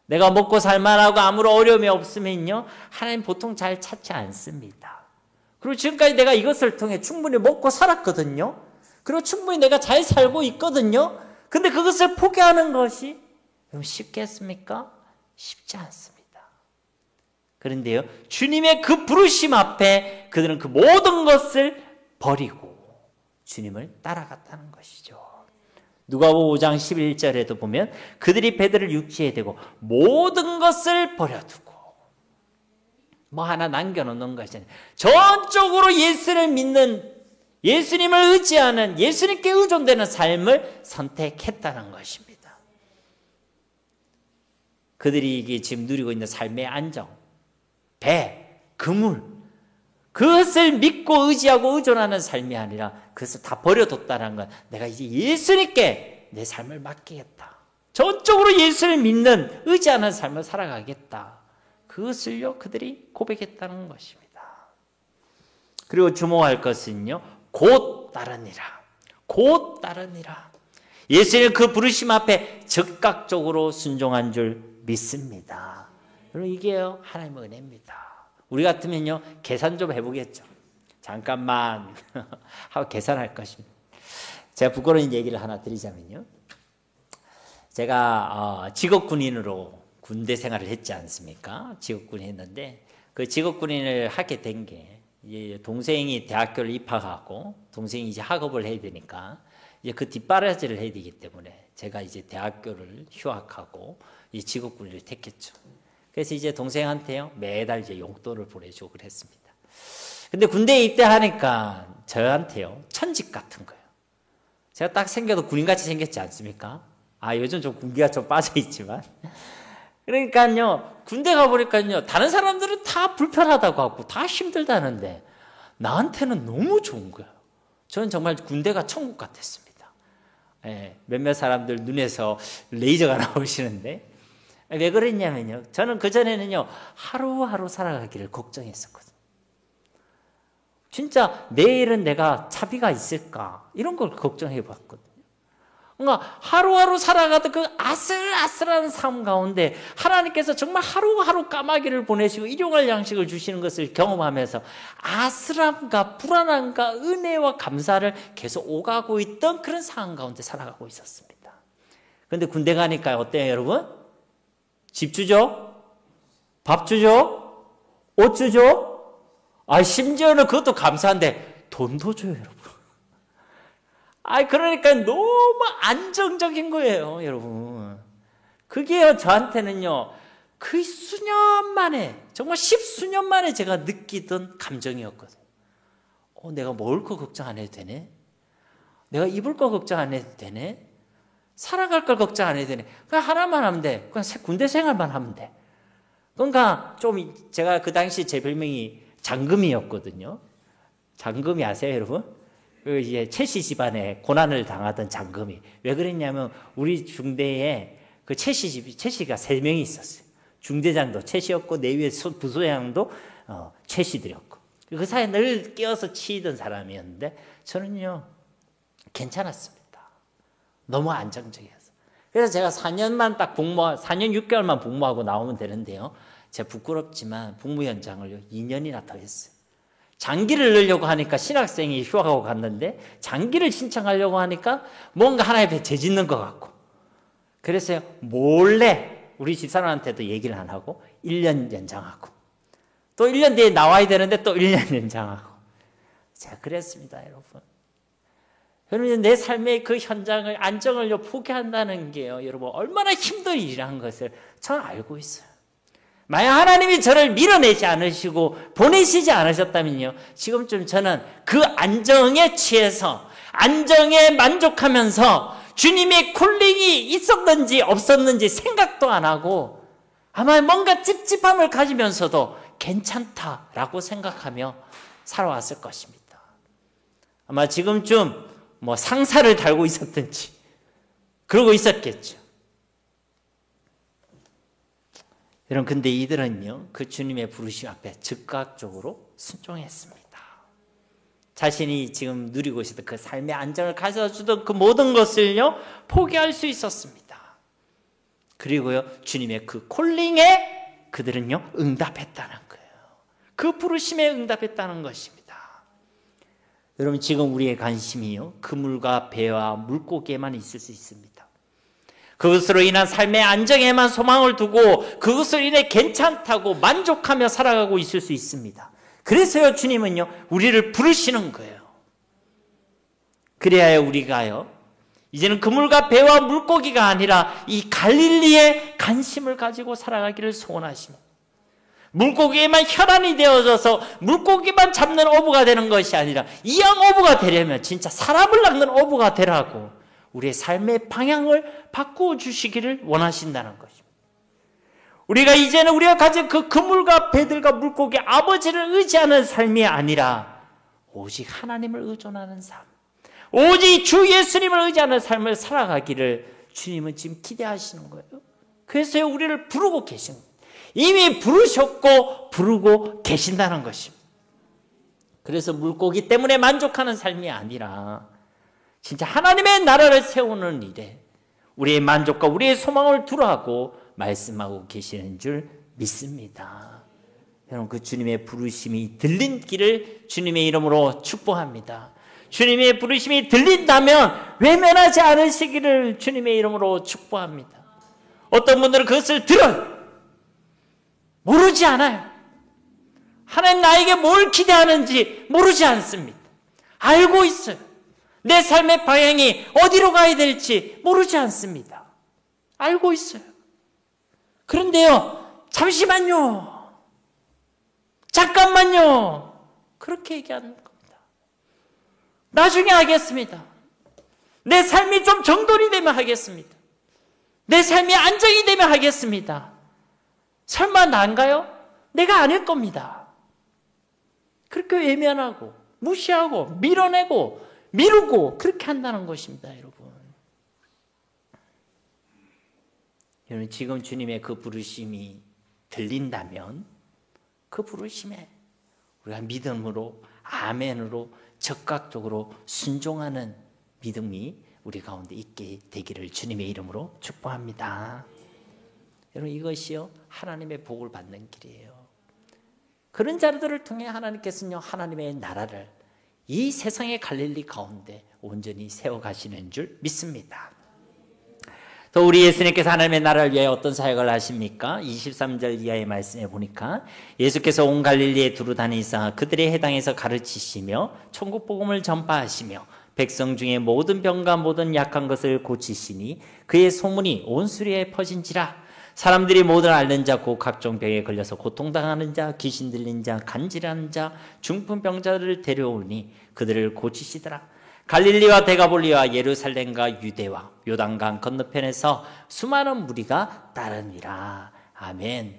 내가 먹고 살만하고 아무런 어려움이 없으면요, 하나님 보통 잘 찾지 않습니다. 그리고 지금까지 내가 이것을 통해 충분히 먹고 살았거든요. 그리고 충분히 내가 잘 살고 있거든요. 근데 그것을 포기하는 것이 쉽겠습니까? 쉽지 않습니다. 그런데요, 주님의 그 부르심 앞에 그들은 그 모든 것을 버리고 주님을 따라갔다는 것이죠. 누가복음 5장 11절에도 보면 그들이 배들을 육지에 대고 모든 것을 버려두고, 뭐 하나 남겨놓는 것이 아니라 전적으로 예수를 믿는, 예수님을 의지하는, 예수님께 의존되는 삶을 선택했다는 것입니다. 그들이 이게 지금 누리고 있는 삶의 안정, 배, 그물, 그것을 믿고 의지하고 의존하는 삶이 아니라 그것을 다 버려뒀다는 건, 내가 이제 예수님께 내 삶을 맡기겠다, 전적으로 예수를 믿는, 의지하는 삶을 살아가겠다, 그것을요 그들이 고백했다는 것입니다. 그리고 주목할 것은요, 곧 따르니라, 곧 따르니라. 예수님 그 부르심 앞에 즉각적으로 순종한 줄 믿습니다. 여러분, 이게 하나님의 은혜입니다. 우리 같으면요, 계산 좀 해보겠죠. 잠깐만 하고 계산할 것입니다. 제가 부끄러운 얘기를 하나 드리자면요, 제가 직업군인으로 군대 생활을 했지 않습니까? 직업군인 했는데, 그 직업군인을 하게 된 게, 동생이 대학교를 입학하고 동생이 이제 학업을 해야 되니까 이제 그 뒷바라지를 해야 되기 때문에 제가 이제 대학교를 휴학하고 이 직업군인을 택했죠. 그래서 이제 동생한테요, 매달 이제 용돈을 보내주고 그랬습니다. 근데 군대에 입대하니까 저한테요, 천직 같은 거예요. 제가 딱 생겨도 군인같이 생겼지 않습니까? 아, 요즘 좀 군기가 좀 빠져있지만. 그러니까요, 군대 가보니까요, 다른 사람들은 다 불편하다고 하고 다 힘들다는데 나한테는 너무 좋은 거예요. 저는 정말 군대가 천국 같았습니다. 예, 몇몇 사람들 눈에서 레이저가 나오시는데 왜 그랬냐면요. 저는 그전에는요, 하루하루 살아가기를 걱정했었거든요. 진짜 내일은 내가 차비가 있을까? 이런 걸 걱정해 봤거든요. 그러니까 하루하루 살아가던 그 아슬아슬한 삶 가운데 하나님께서 정말 하루하루 까마귀를 보내시고 일용할 양식을 주시는 것을 경험하면서 아슬함과 불안함과 은혜와 감사를 계속 오가고 있던 그런 상황 가운데 살아가고 있었습니다. 그런데 군대 가니까 어때요, 여러분? 집 주죠? 밥 주죠? 옷 주죠? 심지어는 그것도 감사한데 돈도 줘요, 여러분. 그러니까 너무 안정적인 거예요, 여러분. 그게요, 저한테는요, 그 수년 만에, 정말 10수년 만에 제가 느끼던 감정이었거든요. 내가 먹을 거 걱정 안 해도 되네? 내가 입을 거 걱정 안 해도 되네? 살아갈 걸 걱정 안 해도 되네? 그냥 하나만 하면 돼. 그냥 군대 생활만 하면 돼. 그러니까 좀 제가 그 당시 제 별명이 장금이었거든요. 장금이 아세요, 여러분? 이제 최씨 집안에 고난을 당하던 장금이. 왜 그랬냐면 우리 중대에 그 최씨가 3명이 있었어요. 중대장도 최씨였고 내 위에 부소장도 최씨들이었고, 그 사이에 늘 끼어서 치이던 사람이었는데 저는요 괜찮았습니다. 너무 안정적이었어요. 그래서 제가 4년 6개월만 복무하고 나오면 되는데요, 제가 부끄럽지만 복무 연장을 2년이나 더 했어요. 장기를 넣으려고 하니까 신학생이 휴학하고 갔는데 장기를 신청하려고 하니까 뭔가 하나의 죄 짓는 것 같고, 그래서 몰래 우리 집사람한테도 얘기를 안 하고 1년 연장하고, 또 1년 뒤에 나와야 되는데 또 1년 연장하고. 제가 그랬습니다, 여러분. 여러분, 내 삶의 그 현장을, 안정을 포기한다는 게요, 여러분, 얼마나 힘든 일이라는 것을 저는 알고 있어요. 만약 하나님이 저를 밀어내지 않으시고 보내시지 않으셨다면요, 지금쯤 저는 그 안정에 취해서 안정에 만족하면서 주님의 콜링이 있었는지 없었는지 생각도 안 하고 아마 뭔가 찝찝함을 가지면서도 괜찮다라고 생각하며 살아왔을 것입니다. 아마 지금쯤 상사를 달고 있었든지 그러고 있었겠죠. 여러분, 근데 이들은요, 그 주님의 부르심 앞에 즉각적으로 순종했습니다. 자신이 지금 누리고 있었던 그 삶의 안정을 가져주던 그 모든 것을요, 포기할 수 있었습니다. 그리고요, 주님의 그 콜링에 그들은요, 응답했다는 거예요. 그 부르심에 응답했다는 것입니다. 여러분, 지금 우리의 관심이요, 그물과 배와 물고기에만 있을 수 있습니다. 그것으로 인한 삶의 안정에만 소망을 두고 그것으로 인해 괜찮다고 만족하며 살아가고 있을 수 있습니다. 그래서요, 주님은요, 우리를 부르시는 거예요. 그래야 우리가요, 이제는 그물과 배와 물고기가 아니라 이 갈릴리의 관심을 가지고 살아가기를 소원하십니다. 물고기에만 혈안이 되어져서 물고기만 잡는 어부가 되는 것이 아니라 이양 어부가 되려면 진짜 사람을 낚는 어부가 되라고 우리의 삶의 방향을 바꾸어 주시기를 원하신다는 것입니다. 우리가 가진 그 그물과 배들과 물고기 아버지를 의지하는 삶이 아니라 오직 하나님을 의존하는 삶, 오직 주 예수님을 의지하는 삶을 살아가기를 주님은 지금 기대하시는 거예요. 그래서 우리를 부르고 계신 거예요. 이미 부르셨고 부르고 계신다는 것입니다. 그래서 물고기 때문에 만족하는 삶이 아니라 진짜 하나님의 나라를 세우는 일에 우리의 만족과 우리의 소망을 두라고 말씀하고 계시는 줄 믿습니다. 여러분, 그 주님의 부르심이 들린 길을 주님의 이름으로 축복합니다. 주님의 부르심이 들린다면 외면하지 않으시기를 주님의 이름으로 축복합니다. 어떤 분들은 그것을 들어요. 모르지 않아요. 하나님 나에게 뭘 기대하는지 모르지 않습니다. 알고 있어요. 내 삶의 방향이 어디로 가야 될지 모르지 않습니다. 알고 있어요. 그런데요, 잠시만요, 잠깐만요, 그렇게 얘기하는 겁니다. 나중에 하겠습니다. 내 삶이 좀 정돈이 되면 하겠습니다. 내 삶이 안정이 되면 하겠습니다. 설마 난가요? 내가 아닐 겁니다. 그렇게 외면하고 무시하고 밀어내고 미루고 그렇게 한다는 것입니다, 여러분. 여러분, 지금 주님의 그 부르심이 들린다면 그 부르심에 우리가 믿음으로, 아멘으로 적극적으로 순종하는 믿음이 우리 가운데 있게 되기를 주님의 이름으로 축복합니다. 여러분, 이것이요 하나님의 복을 받는 길이에요. 그런 자들을 통해 하나님께서는요 하나님의 나라를 이 세상의 갈릴리 가운데 온전히 세워가시는 줄 믿습니다. 또 우리 예수님께서 하나님의 나라를 위해 어떤 사역을 하십니까? 23절 이하의 말씀에 보니까 예수께서 온 갈릴리에 두루 다니사 그들의 해당에서 가르치시며 천국 복음을 전파하시며 백성 중에 모든 병과 모든 약한 것을 고치시니 그의 소문이 온 수리에 퍼진지라. 사람들이 모든 앓는 자, 곧 각종 병에 걸려서 고통당하는 자, 귀신 들린 자, 간질하는 자, 중풍병자들을 데려오니 그들을 고치시더라. 갈릴리와 데가볼리와 예루살렘과 유대와 요단강 건너편에서 수많은 무리가 따르니라. 아멘.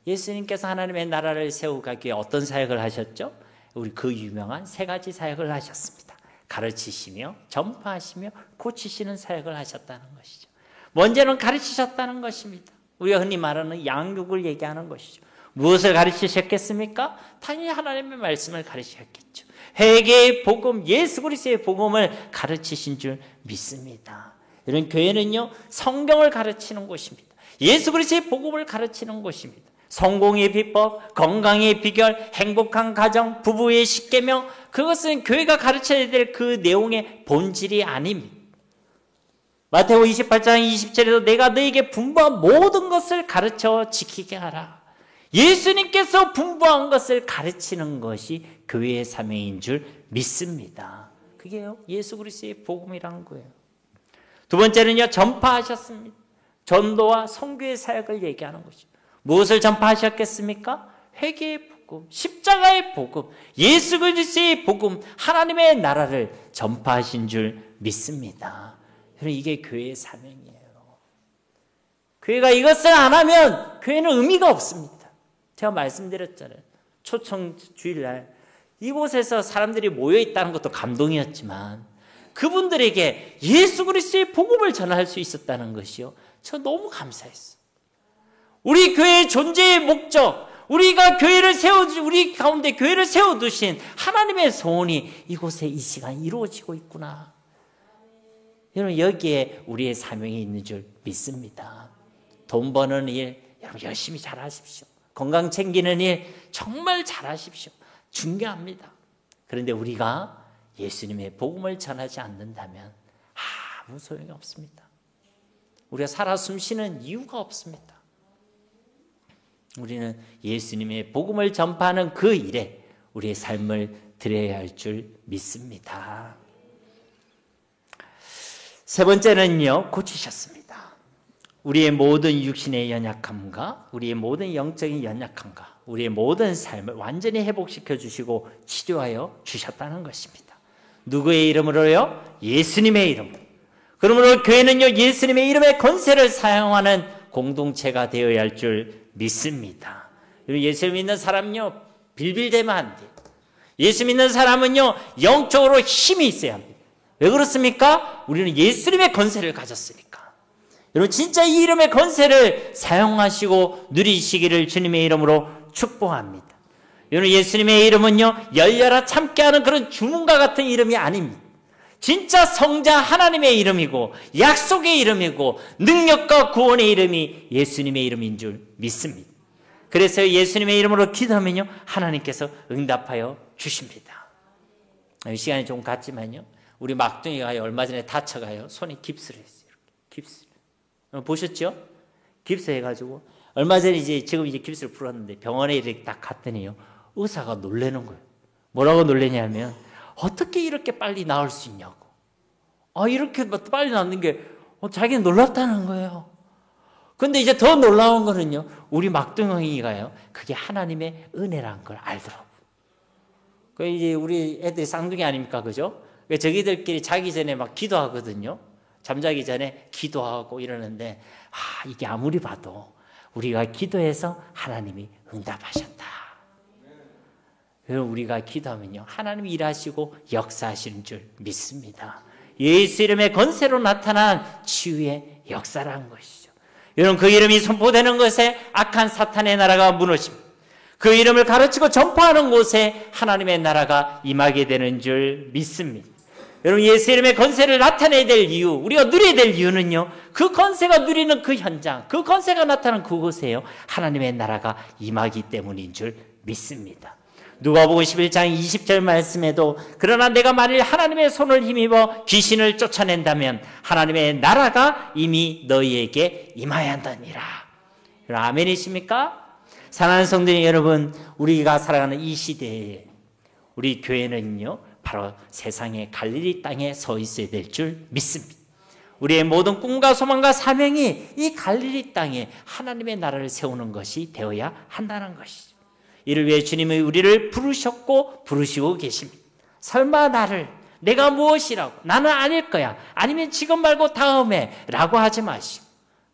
예수님께서 하나님의 나라를 세워가기 위해 어떤 사역을 하셨죠? 우리 그 유명한 세 가지 사역을 하셨습니다. 가르치시며 전파하시며 고치시는 사역을 하셨다는 것이죠. 먼저는 가르치셨다는 것입니다. 우리가 흔히 말하는 양육을 얘기하는 것이죠. 무엇을 가르치셨겠습니까? 당연히 하나님의 말씀을 가르치셨겠죠. 회개의 복음, 예수 그리스도의 복음을 가르치신 줄 믿습니다. 이런 교회는요 성경을 가르치는 곳입니다. 예수 그리스도의 복음을 가르치는 곳입니다. 성공의 비법, 건강의 비결, 행복한 가정, 부부의 십계명, 그것은 교회가 가르쳐야 될 그 내용의 본질이 아닙니다. 마태복음 28장 20절에도 내가 너에게 분부한 모든 것을 가르쳐 지키게 하라. 예수님께서 분부한 것을 가르치는 것이 교회의 사명인 줄 믿습니다. 그게요 예수 그리스도의 복음이라는 거예요. 두 번째는요 전파하셨습니다. 전도와 선교의 사역을 얘기하는 것이죠. 무엇을 전파하셨겠습니까? 회개의 복음, 십자가의 복음, 예수 그리스도의 복음, 하나님의 나라를 전파하신 줄 믿습니다. 이게 교회의 사명이에요. 교회가 이것을 안 하면 교회는 의미가 없습니다. 제가 말씀드렸잖아요. 초청 주일날 이곳에서 사람들이 모여있다는 것도 감동이었지만 그분들에게 예수 그리스도의 복음을 전할 수 있었다는 것이요 저 너무 감사했어요. 우리 교회의 존재의 목적, 우리가 교회를 우리 가운데 교회를 세워두신 하나님의 소원이 이곳에 이 시간 이루어지고 있구나. 여러분 여기에 우리의 사명이 있는 줄 믿습니다. 돈 버는 일 여러분 열심히 잘하십시오. 건강 챙기는 일 정말 잘하십시오. 중요합니다. 그런데 우리가 예수님의 복음을 전하지 않는다면 아무 소용이 없습니다. 우리가 살아 숨쉬는 이유가 없습니다. 우리는 예수님의 복음을 전파하는 그 일에 우리의 삶을 드려야 할 줄 믿습니다. 세 번째는요, 고치셨습니다. 우리의 모든 육신의 연약함과 우리의 모든 영적인 연약함과 우리의 모든 삶을 완전히 회복시켜 주시고 치료하여 주셨다는 것입니다. 누구의 이름으로요? 예수님의 이름으로. 그러므로 교회는요, 예수님의 이름의 권세를 사용하는 공동체가 되어야 할 줄 믿습니다. 그리고 예수 믿는 사람은요, 빌빌대면 안 돼요. 예수 믿는 사람은요, 영적으로 힘이 있어야 합니다. 왜 그렇습니까? 우리는 예수님의 권세를 가졌으니까. 여러분 진짜 이 이름의 권세를 사용하시고 누리시기를 주님의 이름으로 축복합니다. 여러분 예수님의 이름은요 열려라 참게하는 그런 주문과 같은 이름이 아닙니다. 진짜 성자 하나님의 이름이고 약속의 이름이고 능력과 구원의 이름이 예수님의 이름인 줄 믿습니다. 그래서 예수님의 이름으로 기도하면요 하나님께서 응답하여 주십니다. 시간이 좀 갔지만요 우리 막둥이가 얼마 전에 다쳐가요. 손에 깁스를 했어요. 깁스. 보셨죠? 깁스 해가지고 얼마 전에 지금 깁스를 풀었는데 병원에 이렇게 딱 갔더니요. 의사가 놀라는 거예요. 뭐라고 놀라냐면 어떻게 이렇게 빨리 나을 수 있냐고. 이렇게 빨리 낫는 게 자기는 놀랍다는 거예요. 근데 이제 더 놀라운 거는요. 우리 막둥이가요. 그게 하나님의 은혜라는 걸 알더라고요. 그 이제 우리 애들이 쌍둥이 아닙니까? 그죠? 저기들끼리 자기 전에 막 기도하거든요. 잠자기 전에 기도하고 이러는데 이게 아무리 봐도 우리가 기도해서 하나님이 응답하셨다. 여러분, 우리가 기도하면요, 하나님이 일하시고 역사하시는 줄 믿습니다. 예수 이름의 권세로 나타난 치유의 역사라는 것이죠. 여러분, 그 이름이 선포되는 것에 악한 사탄의 나라가 무너집니다. 그 이름을 가르치고 전파하는 곳에 하나님의 나라가 임하게 되는 줄 믿습니다. 여러분, 예수 이름의 권세를 나타내야 될 이유, 우리가 누려야 될 이유는요, 그 권세가 누리는 그 현장, 그 권세가 나타나는 그곳에요, 하나님의 나라가 임하기 때문인 줄 믿습니다. 누가복음 11장 20절 말씀에도 그러나 내가 만일 하나님의 손을 힘입어 귀신을 쫓아낸다면 하나님의 나라가 이미 너희에게 임하여야 한다니라. 아멘이십니까? 사랑하는 성도님 여러분, 우리가 살아가는 이 시대에 우리 교회는요, 바로 세상의 갈릴리 땅에 서 있어야 될 줄 믿습니다. 우리의 모든 꿈과 소망과 사명이 이 갈릴리 땅에 하나님의 나라를 세우는 것이 되어야 한다는 것이죠. 이를 위해 주님이 우리를 부르셨고 부르시고 계십니다. 설마 나를, 내가 무엇이라고, 나는 아닐 거야, 아니면 지금 말고 다음에 라고 하지 마시고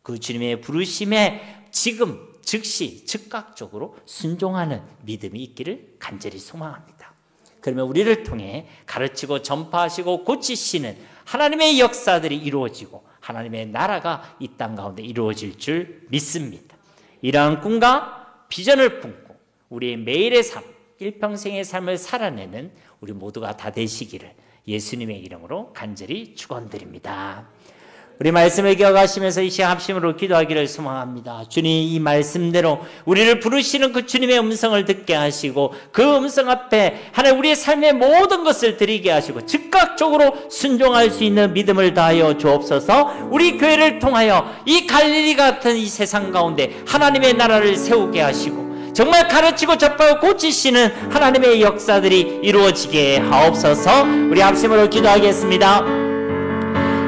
그 주님의 부르심에 지금 즉시 즉각적으로 순종하는 믿음이 있기를 간절히 소망합니다. 그러면 우리를 통해 가르치고 전파하시고 고치시는 하나님의 역사들이 이루어지고 하나님의 나라가 이 땅 가운데 이루어질 줄 믿습니다. 이러한 꿈과 비전을 품고 우리의 매일의 삶, 일평생의 삶을 살아내는 우리 모두가 다 되시기를 예수님의 이름으로 간절히 축원드립니다. 우리 말씀을 기억하시면서 이 시간 합심으로 기도하기를 소망합니다. 주님, 이 말씀대로 우리를 부르시는 그 주님의 음성을 듣게 하시고 그 음성 앞에 하나님 우리의 삶의 모든 것을 드리게 하시고 즉각적으로 순종할 수 있는 믿음을 다하여 주옵소서. 우리 교회를 통하여 이 갈릴리 같은 이 세상 가운데 하나님의 나라를 세우게 하시고 정말 가르치고 접하고 고치시는 하나님의 역사들이 이루어지게 하옵소서. 우리 합심으로 기도하겠습니다.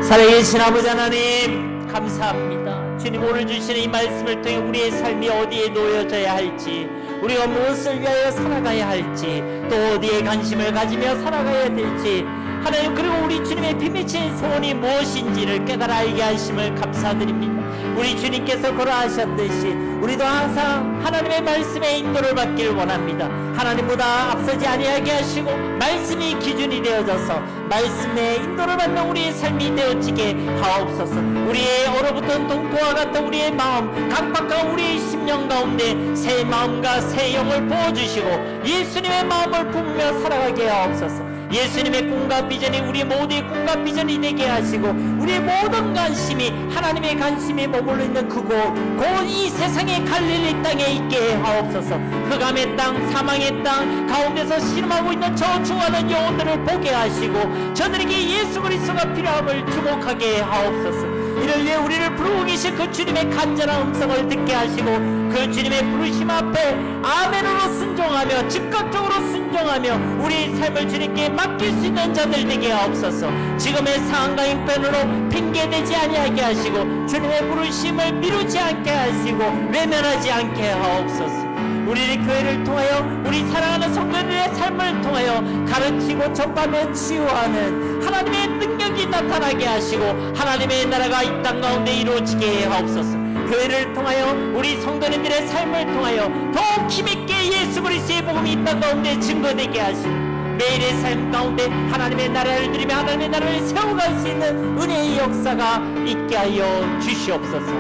살아계신 아버지 하나님, 감사합니다. 주님, 오늘 주시는 이 말씀을 통해 우리의 삶이 어디에 놓여져야 할지, 우리가 무엇을 위하여 살아가야 할지, 또 어디에 관심을 가지며 살아가야 될지, 하나님, 그리고 우리 주님의 비밀친 소원이 무엇인지를 깨달아 알게 하심을 감사드립니다. 우리 주님께서 걸어하셨듯이 우리도 항상 하나님의 말씀의 인도를 받기를 원합니다. 하나님보다 앞서지 아니하게 하시고 말씀이 기준이 되어져서 말씀의 인도를 받는 우리의 삶이 되어지게 하옵소서. 우리의 얼어붙은 동토와 같은 우리의 마음, 강박한 우리의 심령 가운데 새 마음과 새 영을 부어주시고 예수님의 마음을 품으며 살아가게 하옵소서. 예수님의 꿈과 비전이 우리 모두의 꿈과 비전이 되게 하시고 우리의 모든 관심이 하나님의 관심이 머물러 있는 그곳, 곧 이 세상의 갈릴리 땅에 있게 하옵소서. 흑암의 땅, 사망의 땅 가운데서 신음하고 있는 저 죽어가는 영혼들을 보게 하시고 저들에게 예수 그리스도가 필요함을 주목하게 하옵소서. 이를 위해 우리를 부르고 계신 그 주님의 간절한 음성을 듣게 하시고 그 주님의 부르심 앞에 아멘으로 순종하며 즉각적으로 순종하며 우리 삶을 주님께 맡길 수 있는 자들 되게 하옵소서. 지금의 상황과 형편으로 핑계대지 아니하게 하시고 주님의 부르심을 미루지 않게 하시고 외면하지 않게 하옵소서. 우리 교회를 통하여 우리 사랑하는 성도들의 삶을 통하여 가르치고 전파하며 치유하는 하나님의 능력이 나타나게 하시고 하나님의 나라가 이 땅 가운데 이루어지게 하옵소서. 교회를 통하여 우리 성도님들의 삶을 통하여 더욱 힘있게 예수 그리스도의 복음이 이 땅 가운데 증거되게 하시고 매일의 삶 가운데 하나님의 나라를 누리며 하나님의 나라를 세워갈 수 있는 은혜의 역사가 있게 하여 주시옵소서.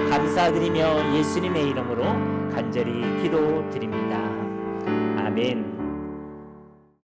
감사드리며 예수님의 이름으로 간절히 기도드립니다. 아멘.